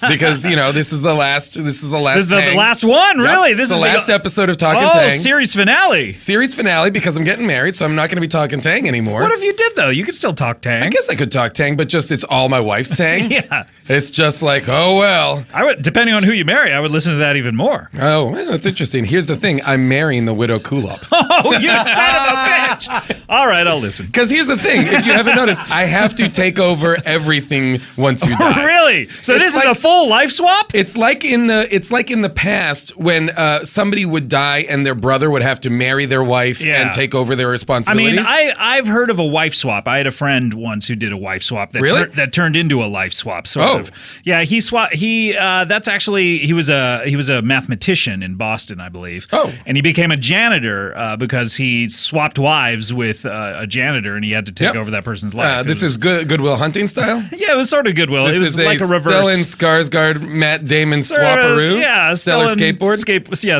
because this is the last. This is the last. This is the Tang. last one, Yep. really. This This is the is last episode of Talking Tang. Series finale. Series finale because I'm getting married, so I'm not going to be talking Tang anymore. What if you did though? You could still talk tang. I guess I could talk Tang, but just it's all my wife's Tang. Yeah. It's just like, oh well. I would, depending on who you marry, I would listen to that even more. Oh, well, that's interesting. Here's the thing: I'm marrying the widow Kulop. Oh, you son of a bitch! All right, I'll listen. Because here's the thing: if you haven't noticed, I have to take over everything once you die. Really? So It's this like- is a full life swap? It's like in the past when somebody would die and their brother would have to marry their wife Yeah. and take over their I responsibilities. mean, I've heard of a wife swap. I had a friend once who did a wife swap that Really? that turned into a life swap. Sort of. Yeah, he swapped. That's actually he was a mathematician in Boston, I believe. Oh. And he became a janitor because he swapped wives with a janitor, and he had to take Yep. over that person's life. This is Goodwill Hunting style. Yeah, it was sort of Goodwill. This it was is like a reverse. Stellan Skarsgård, Matt Damon swaparoo. Yeah, Stellar skateboard.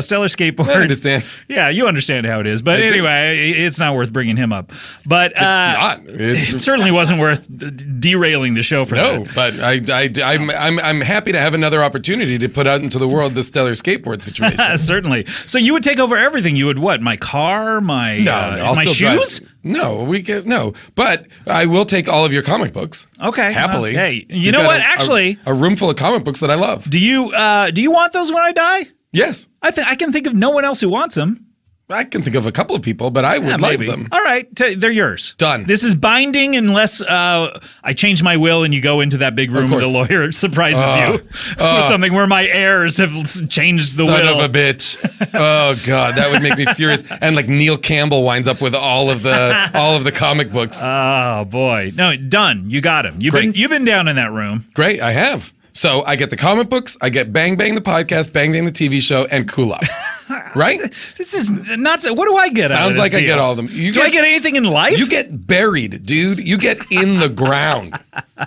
Stellar skateboard. I understand. Yeah, you understand how it is. But I do. anyway, it's not worth bringing him up. But It's not. it certainly wasn't worth derailing the show for No, that. but I'm happy to have another opportunity to put out into the world the Stellar skateboard situation. Certainly. So you would take over everything. You would what? My car, my I'll my still shoes? drive. No, but I will take all of your comic books. Okay, happily. well, hey, you You've know got what? Actually, a room full of comic books that I love. do you want those when I die? Yes, I can think of no one else who wants them. I can think of a couple of people, but I would like maybe. them. All right, they're yours. Done. This is binding unless I change my will and you go into that big room Of and the course. lawyer surprises you with something where my heirs have changed the Son will. of a bitch! Oh god, that would make me furious. And like Neil Campbell winds up with all of the comic books. Oh boy, no, done. You got him. You've been down in that room. Great, I have. So I get the comic books, I get Bang Bang the podcast, Bang Bang the TV show, and Kulop. Right? This is not. What do I get? out of Sounds this like I deal? get all of them. Do I get anything in life? You get buried, dude. You get in the ground.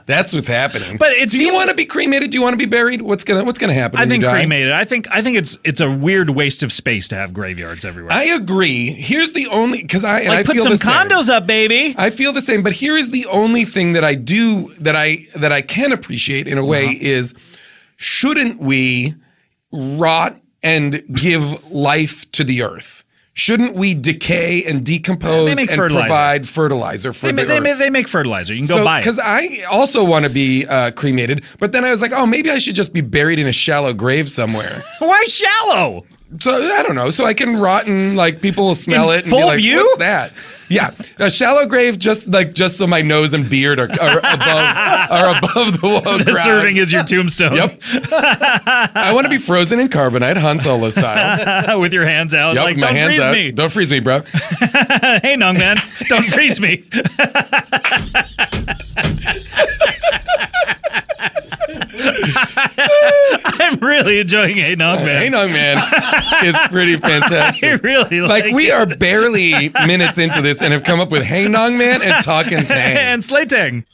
That's what's happening. But it do you seems- want to be cremated? Do you want to be buried? What's gonna happen? I when think you die? cremated. I think it's a weird waste of space to have graveyards everywhere. I agree. Here's the only because I put feel some the same. condos up, baby. I feel the same, but here is the only thing that I do that I can appreciate in a way is shouldn't we rot and give life to the earth? Shouldn't we decay and decompose They make and fertilizer. provide fertilizer for the earth? They make fertilizer. You can go buy it. Because I also want to be cremated, but then I was like, oh, maybe I should just be buried in a shallow grave somewhere. Why shallow? So I don't know. So I can rot and like people will smell it and full be like, view? "What's that?" Yeah, a shallow grave, just so my nose and beard are above the The ground. serving is your tombstone. Yep. I want to be frozen in carbonite, Han Solo style. With your hands out, Yep, like, my don't hands freeze out. me. Don't freeze me, bro. Hey, Nung Man, don't freeze me. I'm really enjoying Hey Nung Man. Hey Nung Man is pretty fantastic. I really like we it. are barely minutes into this and have come up with Hey Nung Man and Talkin' Tang. And Slaytang.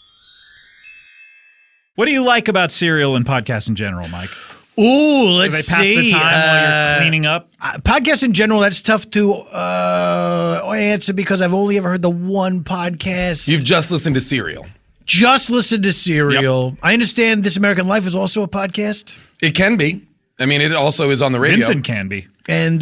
What do you like about cereal and podcasts in general, Mike? Ooh, Do let's they pass see. the time while you're cleaning up? Podcasts in general, that's tough to answer because I've only ever heard the one podcast. You've just listened to Serial. Just listened to Serial. I understand This American Life is also a podcast. It can be. I mean, it also is on the radio. Vincent can be. And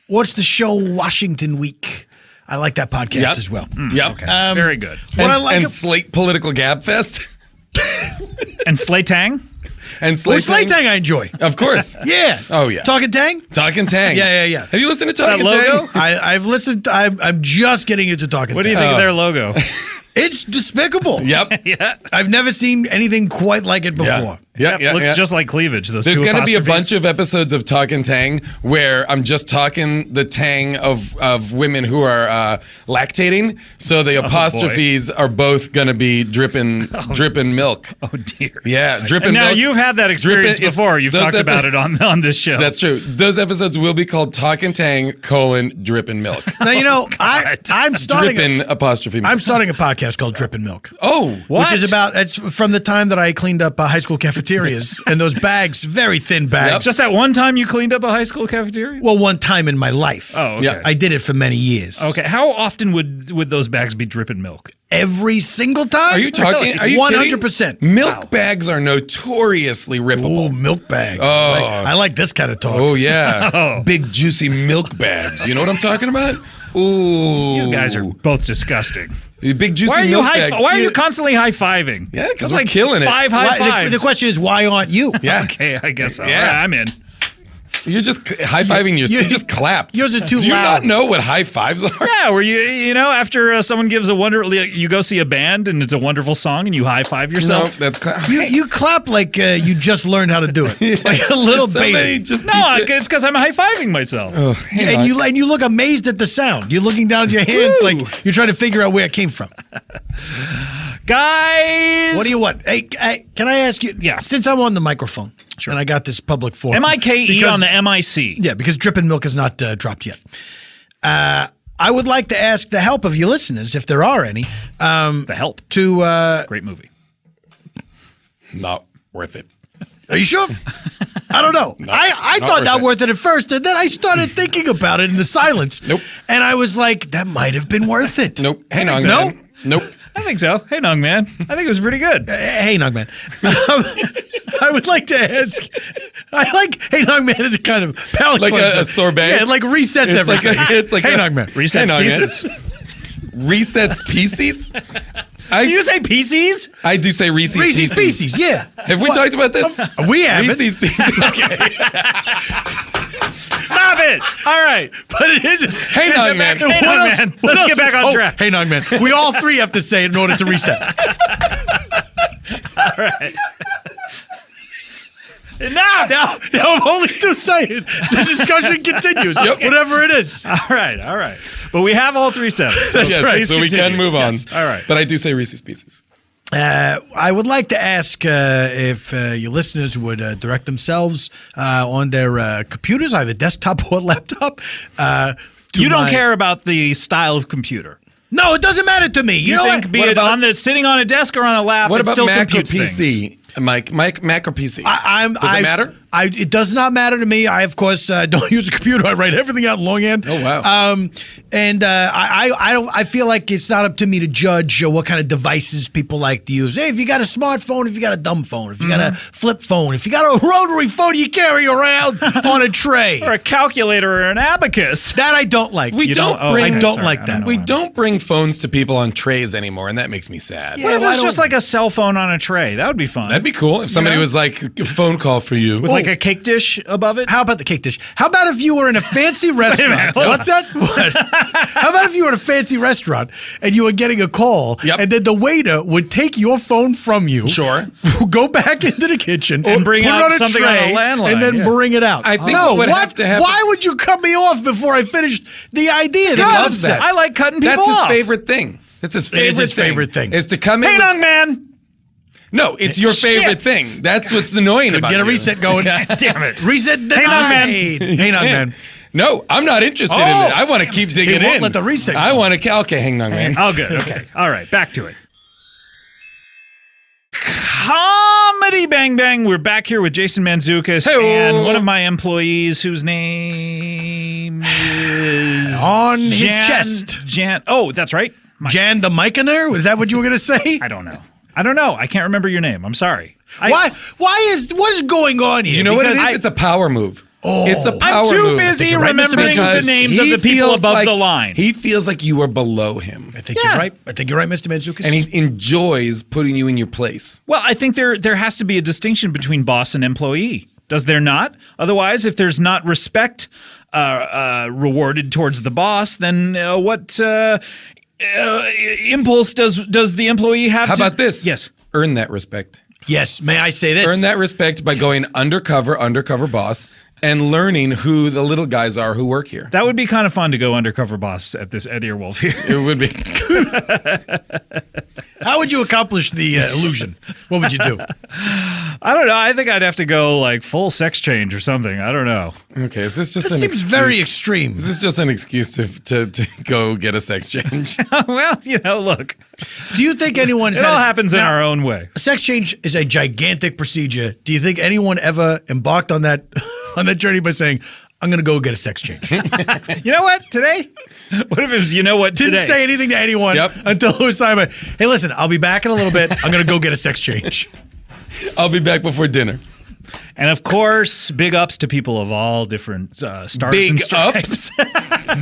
what's the show Washington Week? I like that podcast as well. Yep. Okay. Very good. What I like and Slate Political Gab Fest. And Slaytang? And Slate Tang I enjoy. Of course. Yeah. Oh, yeah. Talking Tang? Talkin' Tang. Yeah. Have you listened to Talkin' That Tang? logo? I've listened. I'm just getting into Talking What do Tang. you think of their logo? It's despicable. Yep. Yeah. I've never seen anything quite like it before. Yeah. Looks just like cleavage. Those There's going to be a bunch of episodes of Talkin' Tang where I'm just talking the tang of women who are lactating. So the apostrophes are both going to be dripping milk. Oh, dear. Yeah, dripping And now milk. you've had that experience Drippin'- before. You've those talked about it on this show. That's true. Those episodes will be called Talkin' Tang, drippin' milk. Now I'm starting. Drippin' apostrophe milk. I'm starting a podcast called Drippin' Milk. Oh, What? Which is about, it's from the time that I cleaned up high school cafeterias and those bags, very thin bags. Just that one time you cleaned up a high school cafeteria? Well, one time in my life. Oh, okay. Yeah. I did it for many years. Okay. How often would those bags be dripping milk? Every single time? Are you talking? Are you 100%. Milk bags are notoriously rippable. Ooh, milk bags. Oh. I like this kind of talk. Oh yeah, big juicy milk bags. You know what I'm talking about? Ooh, You guys are both disgusting. big juicy Why are you milk bags. Why are you constantly high fiving? Yeah, 'cause That's we're like killing it. 5 high fives. The question is, why aren't you? Yeah, Okay, I guess so. Yeah. All right, I'm in. you're just high fiving yourself. You just clapped. Yours are too Do you loud. not know what high fives are? Yeah, where you know after someone gives you go see a band and it's a wonderful song and you high five No, yourself. that's You clap like you just learned how to do it, like a little Somebody baby. just No, teach it. it's because I'm high fiving myself. Oh, hang on. And you look amazed at the sound. You're looking down at your hands Woo. like you're trying to figure out where it came from. Guys, What do you want? Hey, can I ask you? Yeah. Since I'm on the microphone, and I got this public forum. MIKE because- on the MIC. Yeah, because Drippin' Milk is not dropped yet. I would like to ask the help of you listeners, if there are any. The Help. To Great movie. Not worth it. Are you sure? I don't know. I not thought worth not it. worth it at first, and then I started thinking about it in the silence. Nope. And I was like, that might have been worth it. Nope. Hang on. No? man. Nope. I think so. Hey, Nung Man. I think it was pretty good. Hey, Nung Man. I would like to ask. I like Hey, Nung Man is a kind of palate Like cleanser. a sorbet? Yeah, it like resets It's like everything. it's like Hey, a- Nung Man. Resets Hey, Nung Man. pieces. Resets pieces. Did you say PCs? I do say Reese's Reese's Pieces. Pieces, yeah. Have we talked about this? We haven't. Reese's Pieces. Okay. Stop it. All right. But it isn't. Hey, It's Nung back- Man. Hey, what Nung else- Man. what Let's else- get back on track. Hey, Nung Man. We all three have to say it in order to reset. All right. Enough. Now I'm only to say it. The discussion continues. Whatever it is. All right. But we have all 3 sets. So Yes, please so we can continue. move on. Yes. All right. But I do say Reese's Pieces. I would like to ask if your listeners would direct themselves on their computers, either desktop or laptop. You don't care about the style of computer. No, it doesn't matter to me. You know think what? be What it about- on the sitting on a desk or on a lap, What it about still Mac or computes PC? things. Mac or PC? Does it matter? It does not matter to me. I, of course, don't use a computer. I write everything out in longhand. Oh, wow. I feel like it's not up to me to judge what kind of devices people like to use. Hey, if you got a smartphone, if you got a dumb phone, if you got a flip phone, if you got a rotary phone you carry around on a tray. Or a calculator or an abacus. That I don't like. We don't oh, bring. I don't like I that. know We why. don't bring phones to people on trays anymore, and that makes me sad. Yeah. What if why it's just don't- like a cell phone on a tray? That would be fun. That'd be cool if somebody know? was like, a phone call for you. With like like a cake dish above it? How about the cake dish? How about if you were in a fancy restaurant? hold What's that? What? How about if you were in a fancy restaurant and you were getting a call, and then the waiter would take your phone from you, go back into the kitchen and bring put out it on a something tray, on a landline, and then bring it out. I think what would have to happen. Why would you cut me off before I finished the idea? Loves that. I like cutting people That's off. his favorite thing. That's his favorite It's his favorite thing. Is to come in. Hey, young man. No, it's your favorite thing. That's what's annoying about it. Get a reset going. Damn it. Reset denied. Hey, young man. Hey, young man. No, I'm not interested in it. I want to keep digging He won't in. let the reset I go. want to. Okay, hang on, man. Oh, good. Okay. All right. Back to it. Comedy Bang Bang. We're back here with Jason Mantzoukas and one of my employees whose name is On his chest. Jan. Oh, that's right. Jan the Mikener? Is that what you were going to say? I don't know. I can't remember your name. I'm sorry. What is going on here? You know what it is? It's a power move. Oh. It's a power I'm too move. busy right, Mr. remembering the Because names of he the people feels above like- the line. He feels like you are below him. I think you're right. I think you're right, Mr. Mantzoukas. And he enjoys putting you in your place. Well, I think there has to be a distinction between boss and employee. Does there not? Otherwise, if there's not respect rewarded towards the boss, then what impulse does the employee have? How about this? Yes. Earn that respect. Yes, may I say this? Earn that respect by going undercover boss, and learning who the little guys are who work here. That would be kind of fun to go undercover boss at this Ed Earwolf here. It would be. How would you accomplish the illusion? What would you do? I don't know. I think I'd have to go like full sex change or something. I don't know. Okay, is this just That an seems excuse? very extreme. Is this just an excuse to go get a sex change? Well, look. Do you think anyone's It had all a- happens in Now, our own way. A sex change is a gigantic procedure. Do you think anyone ever embarked on that journey by saying, I'm going to go get a sex change? You know what? Today? What if it was, Didn't today? say anything to anyone until it was time. Hey, listen, I'll be back in a little bit. I'm going to go get a sex change. I'll be back before dinner. And of course, big ups to people of all different stars and Big stripes.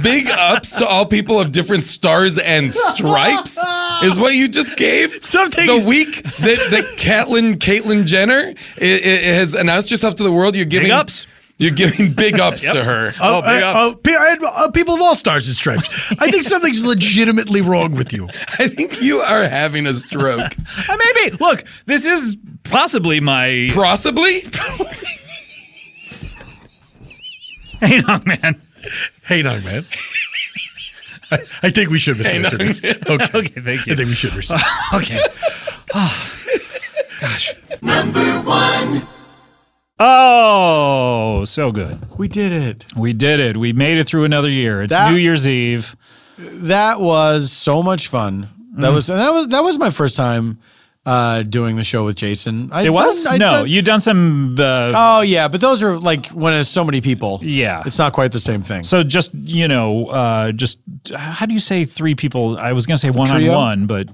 Big ups to all people of different stars and stripes is what you just gave. The week that Caitlyn Jenner has announced herself to the world, you're giving Big ups. You're giving big ups to her. People of all stars and stripes. I think something's legitimately wrong with you. I think you are having a stroke. Maybe. Look, this is possibly my... Possibly? Hey, young man. Hey, young man. I think we should answer this. Okay, thank you. I think we should receive. Okay. Oh, gosh. Number one. Oh, so good. We did it. We did it. We made it through another year. It's That- New Year's Eve. That was so much fun. That was my first time doing the show with Jason. You'd done some. Oh yeah, but those are like when there's so many people. Yeah, it's not quite the same thing. So just just how do you say three people? I was gonna say one trio? on one, but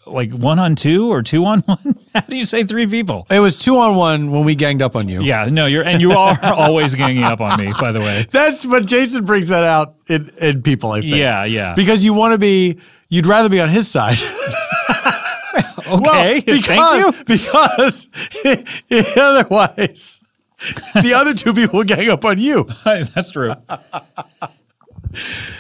like 1 on 2 or 2 on 1. How do you say three people? It was 2 on 1 when we ganged up on you. Yeah, no, you are always ganging up on me. By the way, but Jason brings that out in people. I think. Yeah. Because you'd rather be on his side. Okay, thank you. Because otherwise, the other two people will gang up on you. That's true.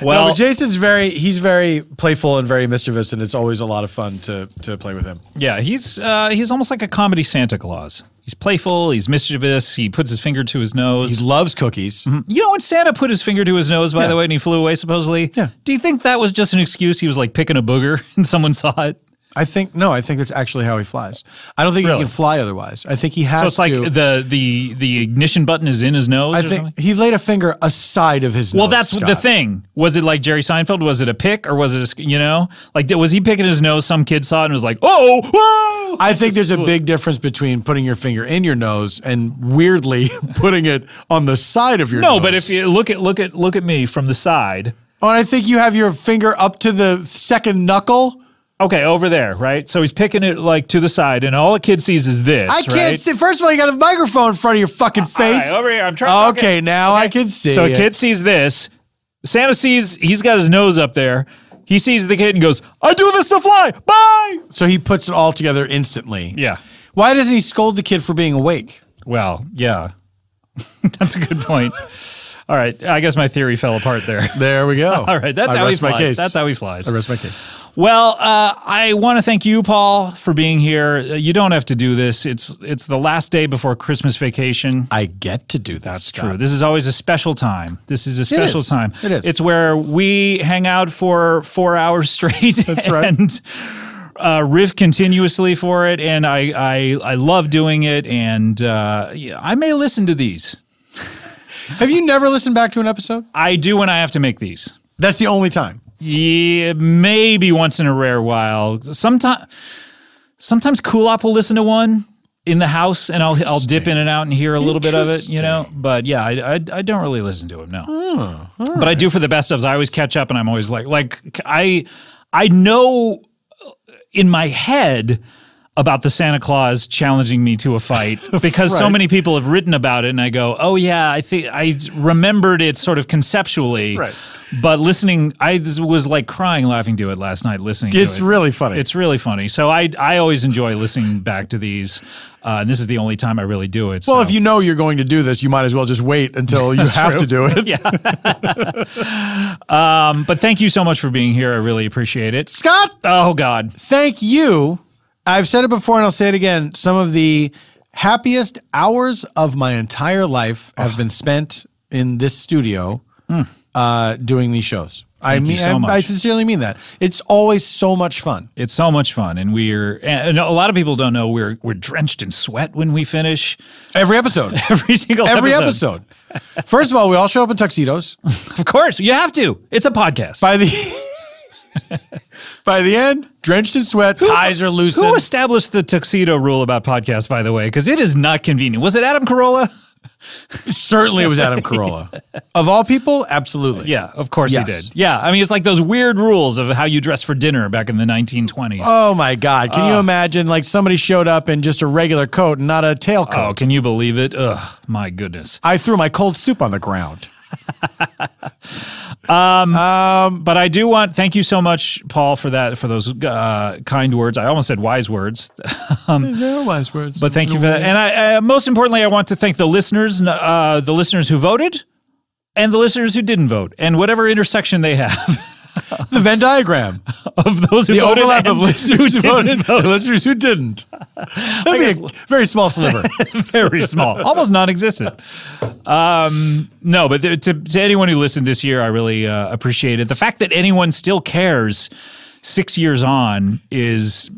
Well, Jason's he's very playful and very mischievous, and it's always a lot of fun to play with him. Yeah, he's almost like a comedy Santa Claus. He's playful, he's mischievous, he puts his finger to his nose. He loves cookies. Mm-hmm. You know when Santa put his finger to his nose, by the way, and he flew away supposedly? Yeah. Do you think that was just an excuse? He was like picking a booger and someone saw it? I think that's actually how he flies. I don't think he can fly otherwise. I think he has to. So it's like the ignition button is in his nose I or think something? he laid a finger aside of his nose. Well, that's Scott. the thing. Was it like Jerry Seinfeld? Was it a pick or was it, was he picking his nose? Some kid saw it and was like, oh, whoa! I think there's a big difference between putting your finger in your nose and weirdly putting it on the side of your nose. No, but if you look at me from the side. Oh, and I think you have your finger up to the second knuckle. Okay, over there, right? So he's picking it like to the side, and all the kid sees is this. I can't right? see. First of all, you got a microphone in front of your fucking face. All right, over here. I'm trying. Okay, now I can see. So a it. kid sees this. Santa sees he's got his nose up there. He sees the kid and goes, "I do this to fly. Bye." So he puts it all together instantly. Yeah. Why doesn't he scold the kid for being awake? Well, yeah. That's a good point. All right. I guess my theory fell apart there. There we go. All right. That's how he flies. That's how he flies. I rest my case. Well, I want to thank you, Paul, for being here. You don't have to do this. It's the last day before Christmas vacation. I get to do this. That's Scott. true. This is always a special time. This is a special time. It is. It's where we hang out for 4 hours straight. That's right. And riff continuously for it. And I love doing it. And I may listen to these. Have you never listened back to an episode? I do when I have to make these. That's the only time. Yeah, maybe once in a rare while. Sometimes Cool Op will listen to one in the house, and I'll dip in and out and hear a little bit of it, you know. But yeah, I don't really listen to them, no. But I do for the best ofs. I always catch up, and I'm always like I know in my head about the Santa Claus challenging me to a fight because so many people have written about it, and I go, oh yeah, I think I remembered it sort of conceptually. Right. But listening, I was like crying laughing to it last night listening to it. It's really funny. It's really funny. So I always enjoy listening back to these. And this is the only time I really do it. Well, if you know you're going to do this, you might as well just wait until you have to do it. Yeah. But thank you so much for being here. I really appreciate it. Scott! Oh, God. Thank you. I've said it before and I'll say it again. Some of the happiest hours of my entire life have been spent in this studio doing these shows. Thank you so much. I sincerely mean that. It's always so much fun. It's so much fun, and and a lot of people don't know we're drenched in sweat when we finish every episode. Every single episode. First of all, we all show up in tuxedos. Of course, you have to. It's a podcast. By the end, drenched in sweat, ties are loosened. Who established the tuxedo rule about podcasts, by the way? Because it is not convenient. Was it Adam Carolla? Certainly it was Adam Carolla. Of all people, absolutely. Yeah, of course he did. Yeah, I mean, it's like those weird rules of how you dress for dinner back in the 1920s. Oh, my God. Can you imagine, like, somebody showed up in just a regular coat and not a tailcoat? Oh, can you believe it? Ugh, my goodness. I threw my cold soup on the ground. But I do thank you so much, Paul, for those kind words. I almost said wise words. They're wise words. But thank you for that. And I most importantly, I want to thank the listeners who voted and the listeners who didn't vote and whatever intersection they have. The Venn diagram of those who the voted overlap of listeners who voted vote. and listeners who didn't. That'd be a very small sliver. Very small. Almost non-existent. No, but to anyone who listened this year, I really appreciate it. The fact that anyone still cares 6 years on is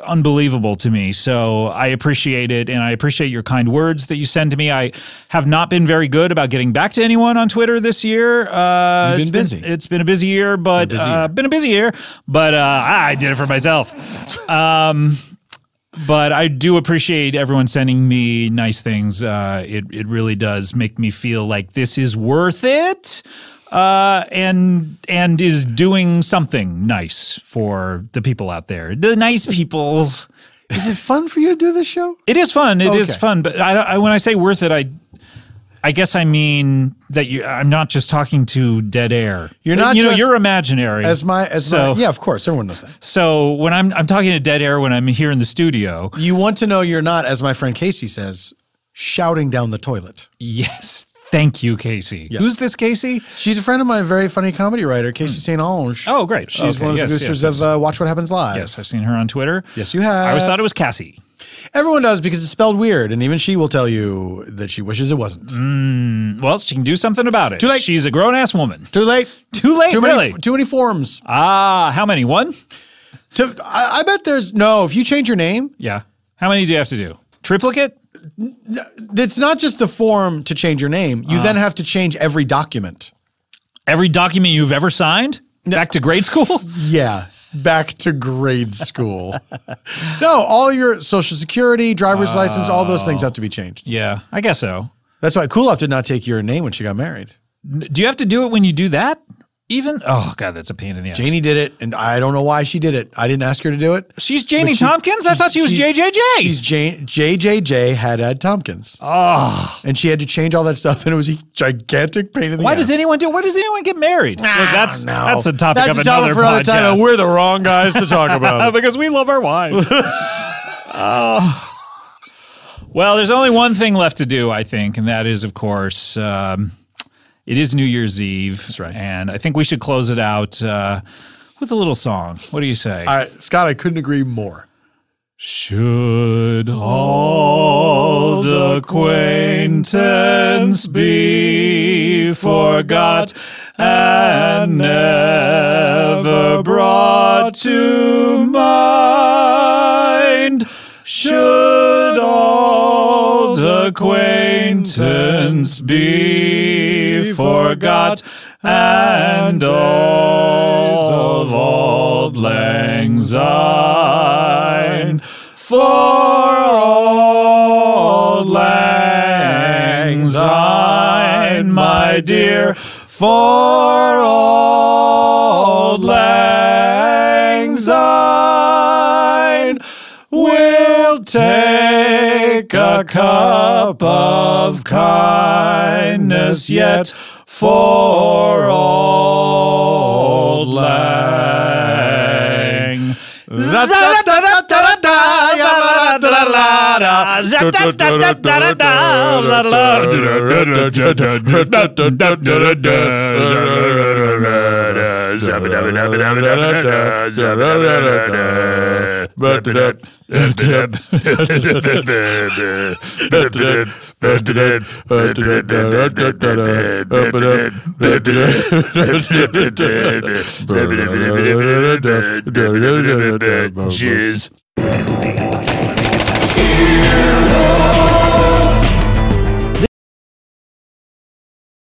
unbelievable to me. So I appreciate it, and I appreciate your kind words that you send to me. I have not been very good about getting back to anyone on Twitter this year. You've been busy. It's been a busy year, but I did it for myself. But I do appreciate everyone sending me nice things. It really does make me feel like this is worth it. And is doing something nice for the people out there. The nice people. Is it fun for you to do this show? It is fun. It is fun. But when I say worth it, I guess I mean that I'm not just talking to dead air. You're not. You're imaginary. Yeah, of course, everyone knows that. So when I'm talking to dead air when I'm here in the studio, you want to know you're not, as my friend Casey says, shouting down the toilet. Yes. Thank you, Casey. Yes. Who's this Casey? She's a friend of mine, a very funny comedy writer, Casey St. Ange. Oh, great. She's one of the producers of Watch What Happens Live. Yes, I've seen her on Twitter. Yes, you have. I always thought it was Cassie. Everyone does because it's spelled weird, and even she will tell you that she wishes it wasn't. Well, she can do something about it. Too late. She's a grown-ass woman. Too late. Too late, really? Too many forms. How many? One? I bet there's... No, if you change your name... Yeah. How many do you have to do? Triplicate? It's not just the form to change your name. You then have to change every document. Every document you've ever signed? Back to grade school? Yeah, back to grade school. No, all your Social Security, driver's license, all those things have to be changed. Yeah, I guess so. That's why Kulop did not take your name when she got married. Do you have to do it when you do that? Even? Oh, God, that's a pain in the ass. Janie did it, and I don't know why she did it. I didn't ask her to do it. She's Janie Tompkins? I thought she was JJJ. She's JJJ had Tompkins. Oh. And she had to change all that stuff, and it was a gigantic pain in the ass. Why does anyone get married? Look, that's a topic that's of a topic another for another podcast. time, and we're the wrong guys to talk about it. Because we love our wives. Well, there's only one thing left to do, I think, and that is, of course, it is New Year's Eve. That's right. And I think we should close it out with a little song. What do you say? Scott, I couldn't agree more. Should old acquaintance be forgot and never brought to mind? Should old acquaintance be forgot and days of auld lang syne? For auld lang syne, my dear, for auld lang syne, we'll take a cup of kindness yet for auld lang. Cheers.